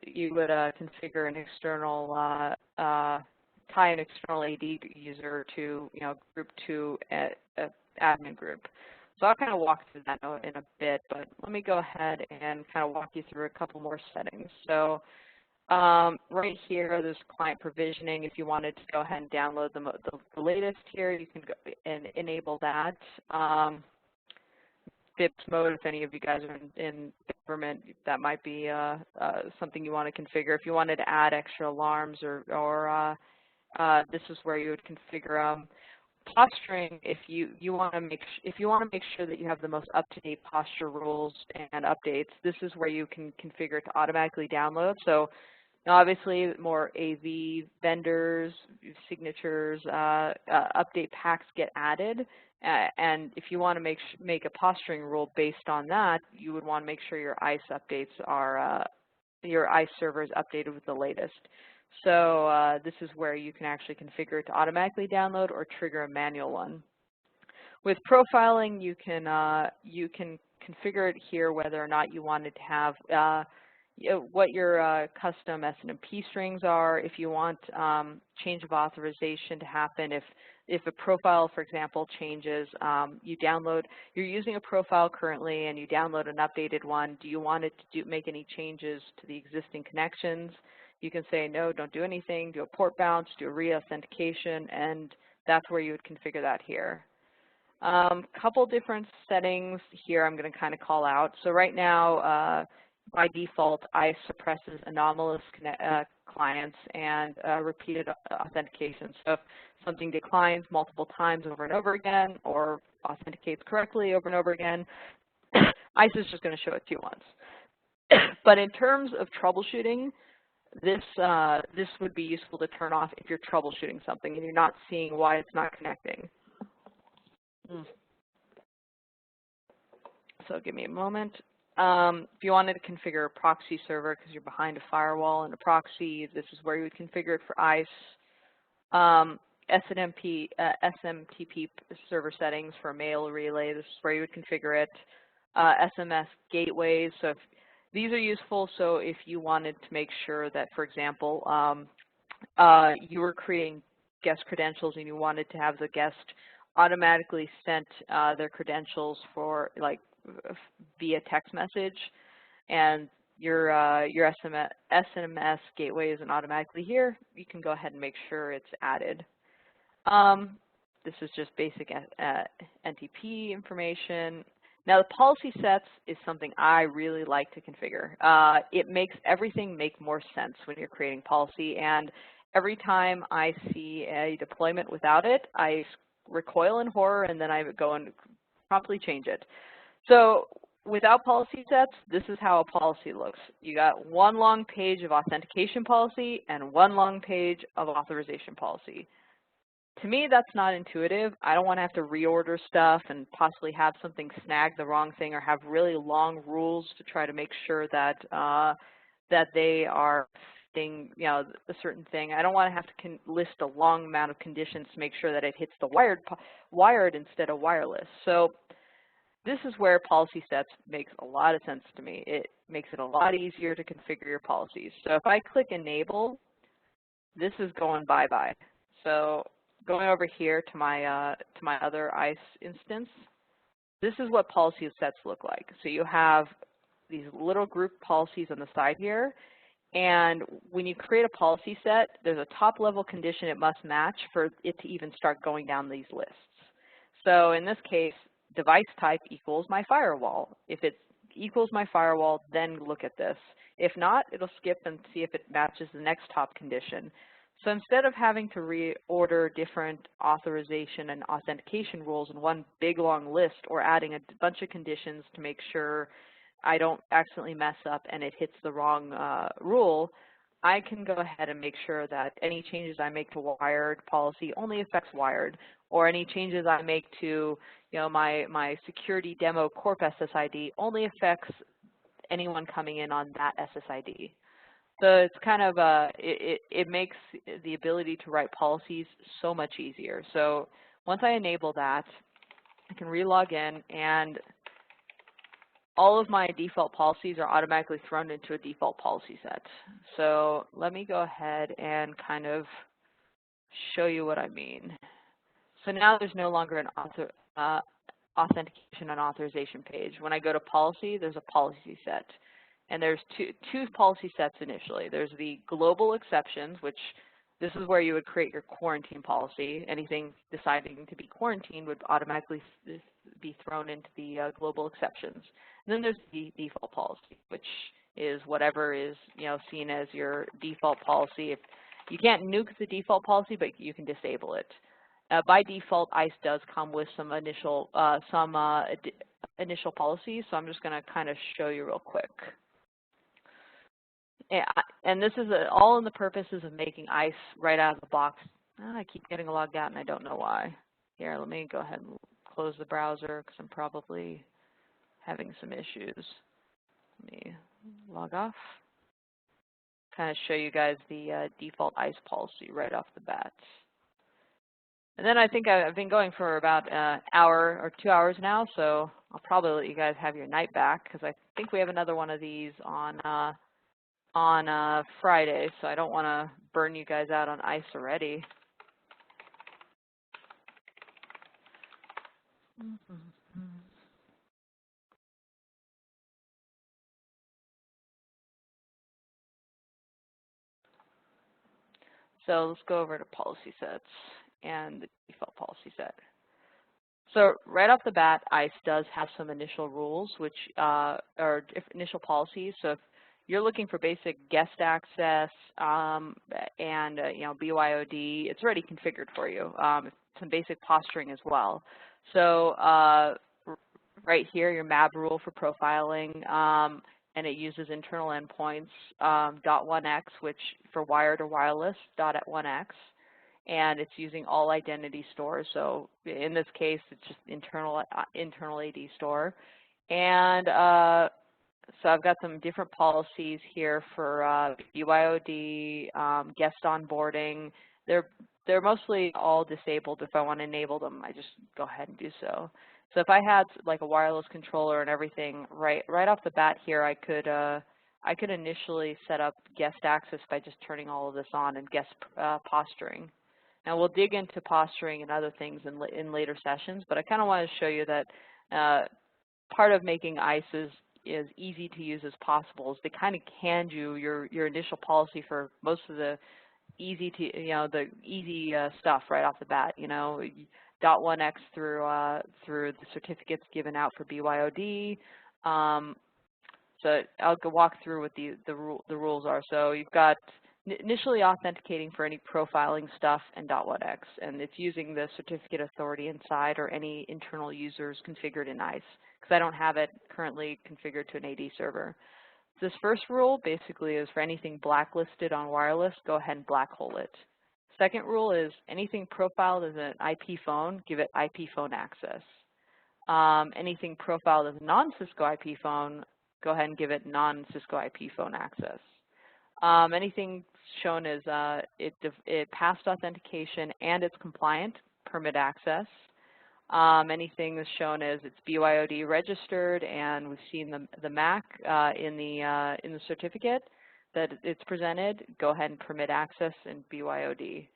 [SPEAKER 1] you would configure an external, tie an external AD user to group to admin group. So I'll kind of walk through that in a bit, but let me go ahead and kind of walk you through a couple more settings. So right here, there's client provisioning. If you wanted to go ahead and download the latest here, you can go and enable that. BIPS mode, if any of you guys are in government, that might be something you want to configure. If you wanted to add extra alarms or this is where you would configure them. Posturing, if you want to make sure that you have the most up-to-date posture rules and updates, this is where you can configure to automatically download. So obviously, more AV vendors, signatures, update packs get added, and if you want to make a posturing rule based on that, you would want to make sure your ISE updates are your ISE server is updated with the latest. So this is where you can actually configure it to automatically download or trigger a manual one. With profiling, you can configure it here whether or not you wanted to have what your custom SNMP strings are. If you want change of authorization to happen, if a profile, for example, changes, you're using a profile currently and you download an updated one. Do you want it to make any changes to the existing connections? You can say, no, don't do anything, do a port bounce, do a re-authentication, and that's where you would configure that here. Couple different settings here I'm going to kind of call out. So right now, by default, ISE suppresses anomalous clients and repeated authentication. So if something declines multiple times over and over again or authenticates correctly over and over again, ISE is just going to show it to you once. But in terms of troubleshooting, this would be useful to turn off if you're troubleshooting something and you're not seeing why it's not connecting. So give me a moment. If you wanted to configure a proxy server because you're behind a firewall and a proxy, this is where you would configure it for ISE. SMTP server settings for mail relay, this is where you would configure it. SMS gateways, so these are useful, so if you wanted to make sure that, for example, you were creating guest credentials and you wanted to have the guest automatically sent their credentials for, like, via text message, and your SMS gateway isn't automatically here, you can go ahead and make sure it's added. This is just basic NTP information. Now, the policy sets is something I really like to configure. It makes everything make more sense when you're creating policy, and every time I see a deployment without it, I recoil in horror, and then I would go and promptly change it. So without policy sets, this is how a policy looks. You got one long page of authentication policy and one long page of authorization policy. To me, that's not intuitive. I don't want to have to reorder stuff and possibly have something snag the wrong thing or have really long rules to try to make sure that that they are fitting, you know, a certain thing. I don't want to have to list a long amount of conditions to make sure that it hits the wired instead of wireless. So this is where policy sets makes a lot of sense to me. It makes it a lot easier to configure your policies. So if I click enable, this is going bye-bye. So going over here to my other ISE instance, this is what policy sets look like. So you have these little group policies on the side here, and when you create a policy set, there's a top level condition it must match for it to even start going down these lists. So in this case, device type equals my firewall. If it equals my firewall, then look at this. If not, it'll skip and see if it matches the next top condition. So instead of having to reorder different authorization and authentication rules in one big long list, or adding a bunch of conditions to make sure I don't accidentally mess up and it hits the wrong rule, I can go ahead and make sure that any changes I make to wired policy only affects wired, or any changes I make to, you know, my security demo corp SSID only affects anyone coming in on that SSID. So it's kind of it makes the ability to write policies so much easier. So once I enable that, I can re-log in, and all of my default policies are automatically thrown into a default policy set. So let me go ahead and kind of show you what I mean. So now there's no longer an authentication and authorization page. When I go to policy, there's a policy set. And there's two policy sets initially. There's the global exceptions, which this is where you would create your quarantine policy. Anything deciding to be quarantined would automatically be thrown into the global exceptions. And then there's the default policy, which is whatever is, you know, seen as your default policy. If you can't nuke the default policy, but you can disable it. By default, ISE does come with some initial initial policies, so I'm just going to kind of show you real quick. And this is all in the purposes of making ISE right out of the box. I keep getting logged out, and I don't know why. Here, let me go ahead and close the browser because I'm probably having some issues. Let me log off. Kind of show you guys the default ISE policy right off the bat. And then I think I've been going for about an hour or 2 hours now, so I'll probably let you guys have your night back because I think we have another one of these on Friday, so I don't want to burn you guys out on ISE already. So let's go over to policy sets and the default policy set. So right off the bat, ISE does have some initial rules, which are initial policies. So if you're looking for basic guest access and you know, BYOD, it's already configured for you. Some basic posturing as well. So right here, your MAB rule for profiling, and it uses internal endpoints, .1x, which for wired or wireless, .1x, and it's using all identity stores. So in this case, it's just internal AD store, and So I've got some different policies here for BYOD, guest onboarding. They're mostly all disabled. If I want to enable them, I just go ahead and do so. So if I had like a wireless controller and everything right off the bat here, I could initially set up guest access by just turning all of this on and guest posturing. Now we'll dig into posturing and other things in later sessions, but I kind of want to show you that part of making ISE is easy to use as possible is they kind of hand you your initial policy for most of the easy stuff right off the bat. .1x through the certificates given out for BYOD. So I'll go walk through what the rules are. So you've got initially authenticating for any profiling stuff and .1x, and it's using the certificate authority inside or any internal users configured in ISE, because I don't have it currently configured to an AD server. This first rule basically is for anything blacklisted on wireless, go ahead and black hole it. Second rule is anything profiled as an IP phone, give it IP phone access. Anything profiled as a non-Cisco IP phone, go ahead and give it non-Cisco IP phone access. Anything shown as it passed authentication and it's compliant, permit access. Anything that's shown as it's BYOD registered and we've seen the MAC in the certificate that it's presented, go ahead and permit access in BYOD.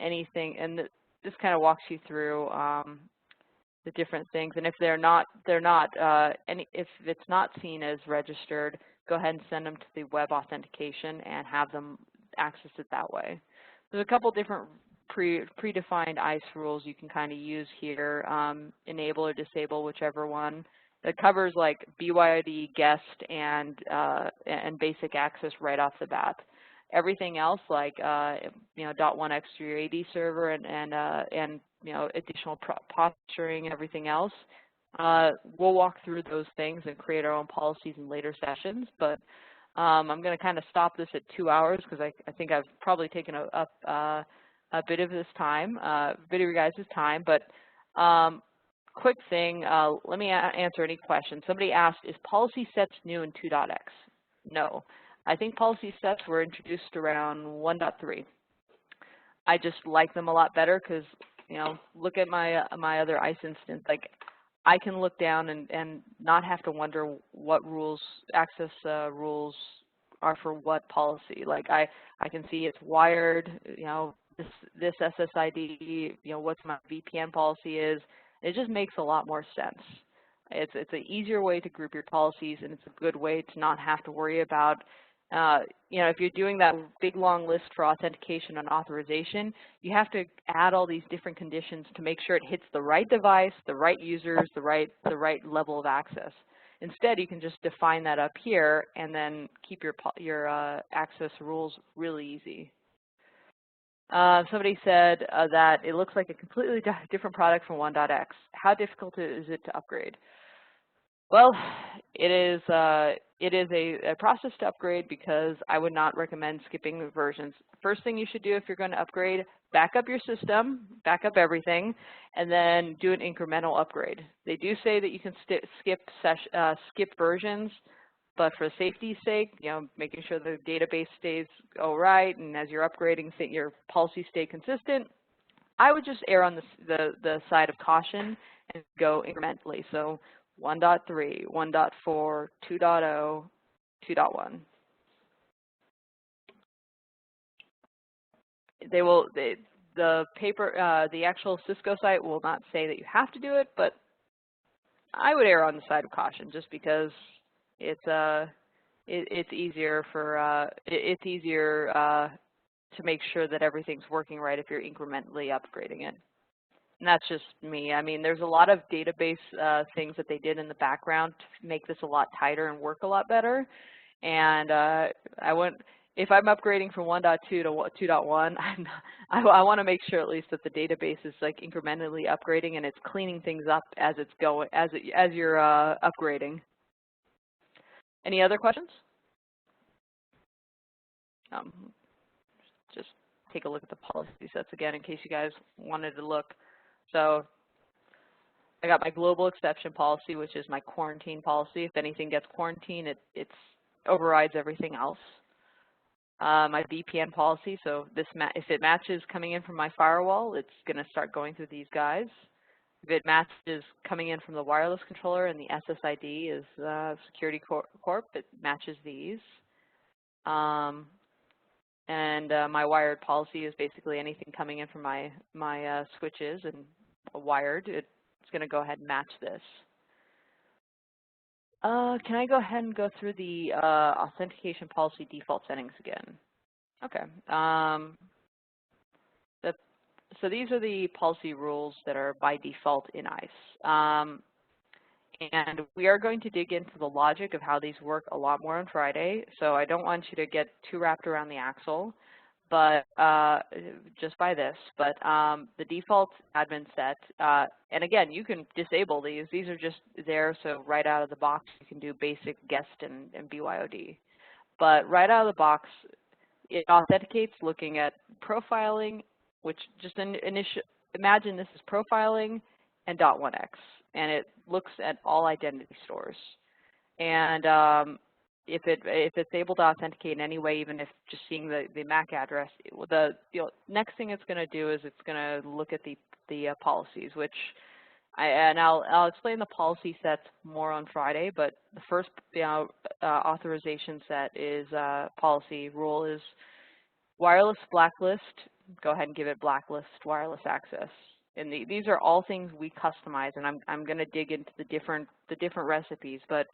[SPEAKER 1] Anything, and this kind of walks you through the different things. And if if it's not seen as registered, go ahead and send them to the web authentication and have them access it that way. There's a couple different predefined ISE rules you can kind of use here, enable or disable, whichever one. That covers like BYOD, guest, and basic access right off the bat. Everything else, like .1x through your AD server and additional posturing, everything else, we'll walk through those things and create our own policies in later sessions. But I'm going to kind of stop this at 2 hours because I think I've probably taken up a bit of this time, bit of your guys' time. But quick thing, let me answer any questions. Somebody asked, is policy sets new in 2.x? No. I think policy sets were introduced around 1.3. I just like them a lot better because, look at my other ISE instance. Like, I can look down and not have to wonder what access rules are for what policy. Like, I can see it's wired, this SSID, what my VPN policy is. It just makes a lot more sense. It's an easier way to group your policies, and it's a good way to not have to worry about, if you're doing that big long list for authentication and authorization, you have to add all these different conditions to make sure it hits the right device, the right users, the right level of access. Instead, you can just define that up here and then keep your access rules really easy. Somebody said that it looks like a completely different product from 1.x. How difficult is it to upgrade? Well, it is a process to upgrade because I would not recommend skipping the versions. First thing you should do if you're going to upgrade, back up your system, back up everything, and then do an incremental upgrade. They do say that you can skip versions, but for safety's sake, making sure the database stays all right, and as you're upgrading, your policies stay consistent, I would just err on the side of caution and go incrementally. So 1.3, 1.4, 2.0, 2.1. The actual Cisco site will not say that you have to do it, but I would err on the side of caution just because it's easier to make sure that everything's working right if you're incrementally upgrading it. And that's just me. I mean, there's a lot of database things that they did in the background to make this a lot tighter and work a lot better. And if I'm upgrading from 1.2 to 2.1, I want to make sure at least that the database is like incrementally upgrading and it's cleaning things up as it's going, as you're upgrading. Any other questions? Just take a look at the policy sets again in case you guys wanted to look. So I got my global exception policy, which is my quarantine policy. If anything gets quarantined, it overrides everything else. My VPN policy, so if it matches coming in from my firewall, it's going to start going through these guys. If it matches coming in from the wireless controller and the SSID is Security Corp, it matches these. And my wired policy is basically anything coming in from my switches and wired. It's going to go ahead and match this. Can I go ahead and go through the authentication policy default settings again? Okay. So these are the policy rules that are by default in ISE. And we are going to dig into the logic of how these work a lot more on Friday. So I don't want you to get too wrapped around the axle, but just by this. But the default admin set, and again, you can disable these. These are just there, so right out of the box, you can do basic guest and Byod. But right out of the box, it authenticates looking at profiling, which just imagine this is profiling and .1x, and it looks at all identity stores. And if it's able to authenticate in any way, even if just seeing the MAC address, the next thing it's going to do is it's going to look at the policies, which I'll explain the policy sets more on Friday. But the first authorization set is policy rule is wireless blacklist. Go ahead and give it blacklist wireless access. And these are all things we customize, and I'm going to dig into the different recipes, but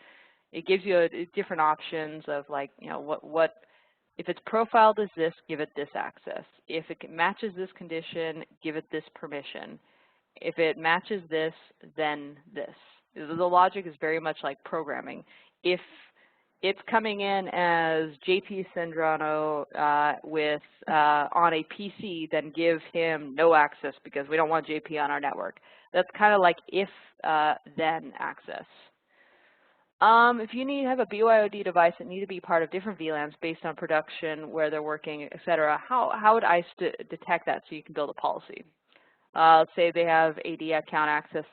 [SPEAKER 1] it gives you different options of, like, what if it's profiled as this, give it this access. If it matches this condition, give it this permission. If it matches this, then this. The logic is very much like programming. If it's coming in as JP Sendrano on a PC, then give him no access because we don't want JP on our network. That's kind of like if then access. If you have a BYOD device that need to be part of different VLANs based on production, where they're working, et cetera, how would ISE detect that so you can build a policy? Let's say they have AD account access.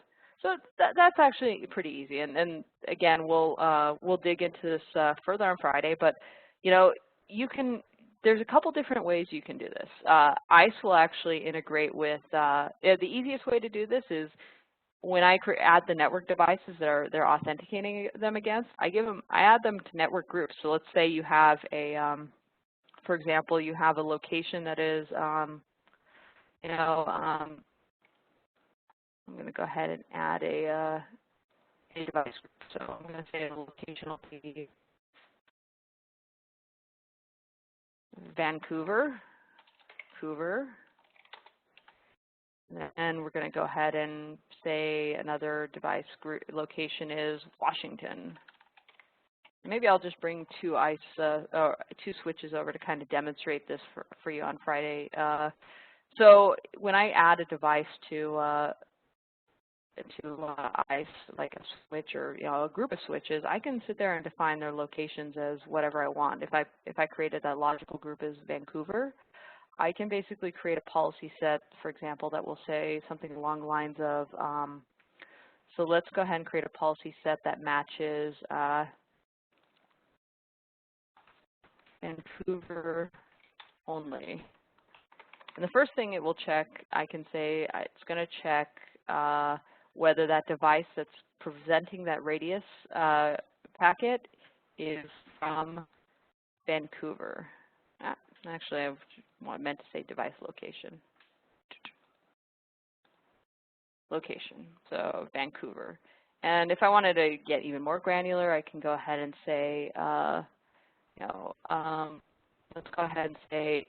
[SPEAKER 1] So that's actually pretty easy, and again, we'll dig into this further on Friday. But there's a couple different ways you can do this. ISE will actually integrate with the easiest way to do this is when I add the network devices that they're authenticating them against. I add them to network groups. So let's say you have for example, you have a location that is I'm going to go ahead and add a device group. So I'm going to say a location will be Vancouver. And we're going to go ahead and say another device group location is Washington. Maybe I'll just bring two switches over to kind of demonstrate this for you on Friday. So when I add a device to ISE, like a switch or a group of switches, I can sit there and define their locations as whatever I want. If I created a logical group as Vancouver, I can basically create a policy set, for example, that will say something along the lines of, so let's go ahead and create a policy set that matches Vancouver only. And the first thing it will check, I can say it's going to check whether that device that's presenting that radius packet is from Vancouver. Actually, I meant to say device location. So Vancouver. And if I wanted to get even more granular, I can go ahead and say, let's go ahead and say,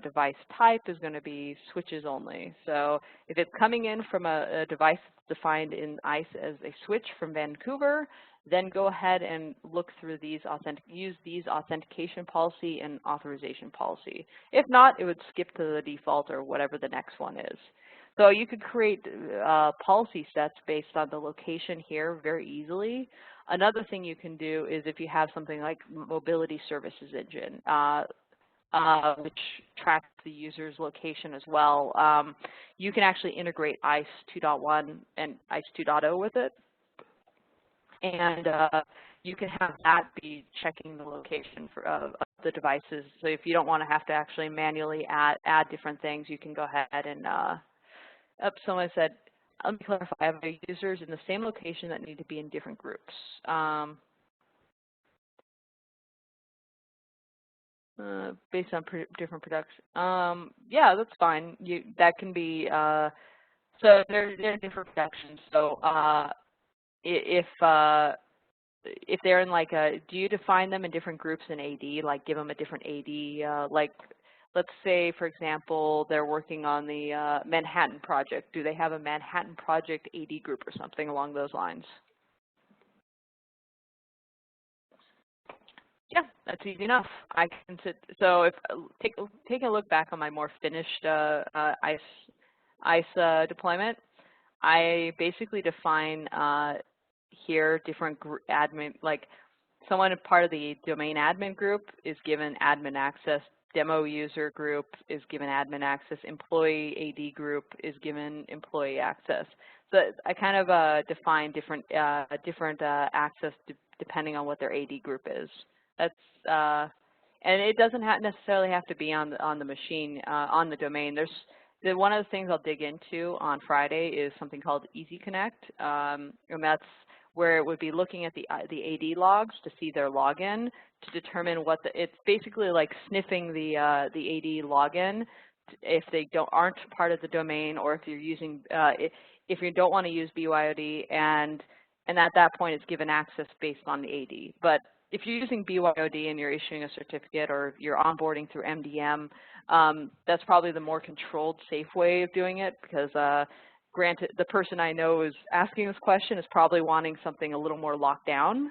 [SPEAKER 1] device type is going to be switches only. So if it's coming in from a device that's defined in ISE as a switch from Vancouver, then go ahead and look through these, use these authentication policy and authorization policy. If not, it would skip to the default or whatever the next one is. So you could create policy sets based on the location here very easily. Another thing you can do is if you have something like Mobility Services Engine. which tracks the user's location as well. You can actually integrate ISE 2.1 and ISE 2.0 with it, and you can have that be checking the location of the devices. So if you don't want to have to actually manually add different things, you can go ahead and, someone said, let me clarify, I have users in the same location that need to be in different groups. Based on different production. Yeah, that's fine. That can be, so they're different productions. So if they're in like do you define them in different groups in AD, like give them a different AD, like let's say, for example, they're working on the Manhattan project. Do they have a Manhattan project AD group or something along those lines? Yeah, that's easy enough. I can sit. So if take a look back on my more finished ICE deployment, I basically define here different admin, like someone part of the domain admin group is given admin access, demo user group is given admin access, employee AD group is given employee access. So I kind of define different access depending on what their AD group is. That's and it doesn't necessarily have to be on the machine, on the domain. One of the things I'll dig into on Friday is something called Easy Connect, and that's where it would be looking at the AD logs to see their login to determine what it's basically like sniffing the AD login if they aren't part of the domain, or if you're using if you don't want to use BYOD, and at that point it's given access based on the AD. But if you're using BYOD and you're issuing a certificate, or you're onboarding through MDM, that's probably the more controlled, safe way of doing it, because granted, the person I know is asking this question is probably wanting something a little more locked down.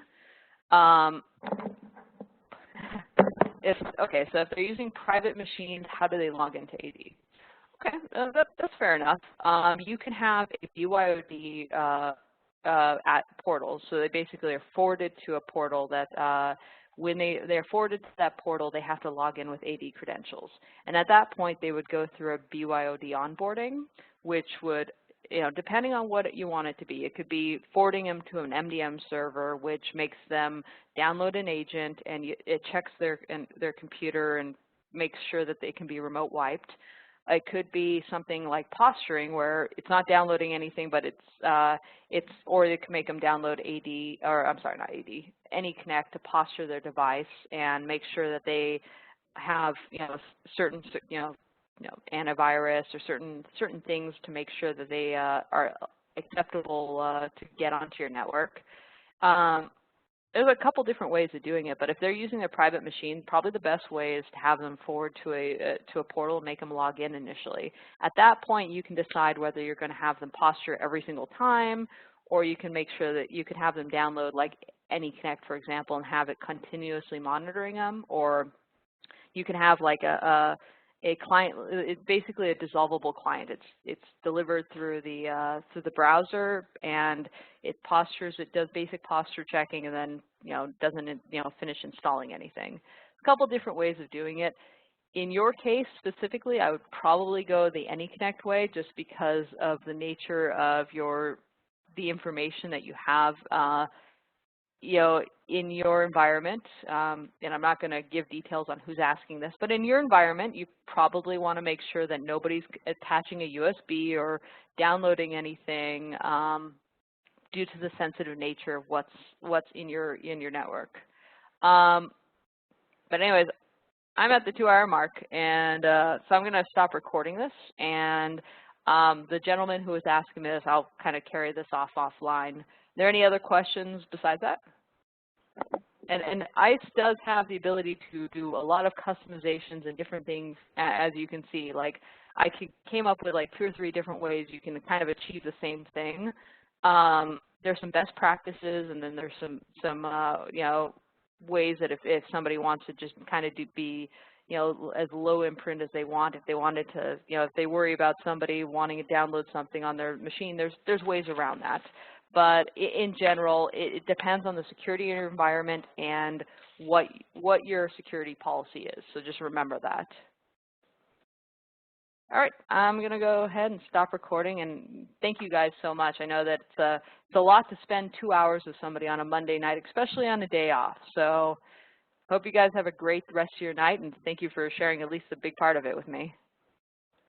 [SPEAKER 1] Okay, so if they're using private machines, how do they log into AD? Okay, that's fair enough. You can have a BYOD at portals. So they basically are forwarded to a portal that when they're forwarded to that portal, they have to log in with AD credentials. And at that point, they would go through a BYOD onboarding, which would, depending on what you want it to be, it could be forwarding them to an MDM server, which makes them download an agent, and it checks their computer and makes sure that they can be remote wiped. It could be something like posturing, where it's not downloading anything, but or it can make them download AD, or I'm sorry, not AD, AnyConnect to posture their device and make sure that they have, certain, antivirus or certain things to make sure that they are acceptable to get onto your network. There's a couple different ways of doing it, but if they're using a private machine, probably the best way is to have them forward to a portal and make them log in initially. At that point, you can decide whether you're going to have them posture every single time, or you can make sure that you can have them download like AnyConnect, for example, and have it continuously monitoring them, or you can have like a client. It's basically a dissolvable client. It's delivered through the browser, and it postures. It does basic posture checking, and then doesn't finish installing anything. A couple different ways of doing it. In your case specifically, I would probably go the AnyConnect way, just because of the nature of the information that you have. In your environment, and I'm not going to give details on who's asking this, but in your environment, you probably want to make sure that nobody's attaching a USB or downloading anything due to the sensitive nature of what's in your network. But anyways, I'm at the 2-hour mark, and so I'm going to stop recording this. And the gentleman who was asking this, I'll kind of carry this offline. Are there any other questions besides that? And ICE does have the ability to do a lot of customizations and different things, as you can see. Like, I came up with like 2 or 3 different ways you can kind of achieve the same thing. There's some best practices, and then there's some ways that if somebody wants to just kind of be as low imprint as they want, if they wanted to, if they worry about somebody wanting to download something on their machine, there's ways around that. but in general, it depends on the security in your environment and what your security policy is. So just remember that. All right, I'm going to go ahead and stop recording, and thank you guys so much. I know that it's a lot to spend 2 hours with somebody on a Monday night, especially on a day off. So hope you guys have a great rest of your night, and thank you for sharing at least a big part of it with me.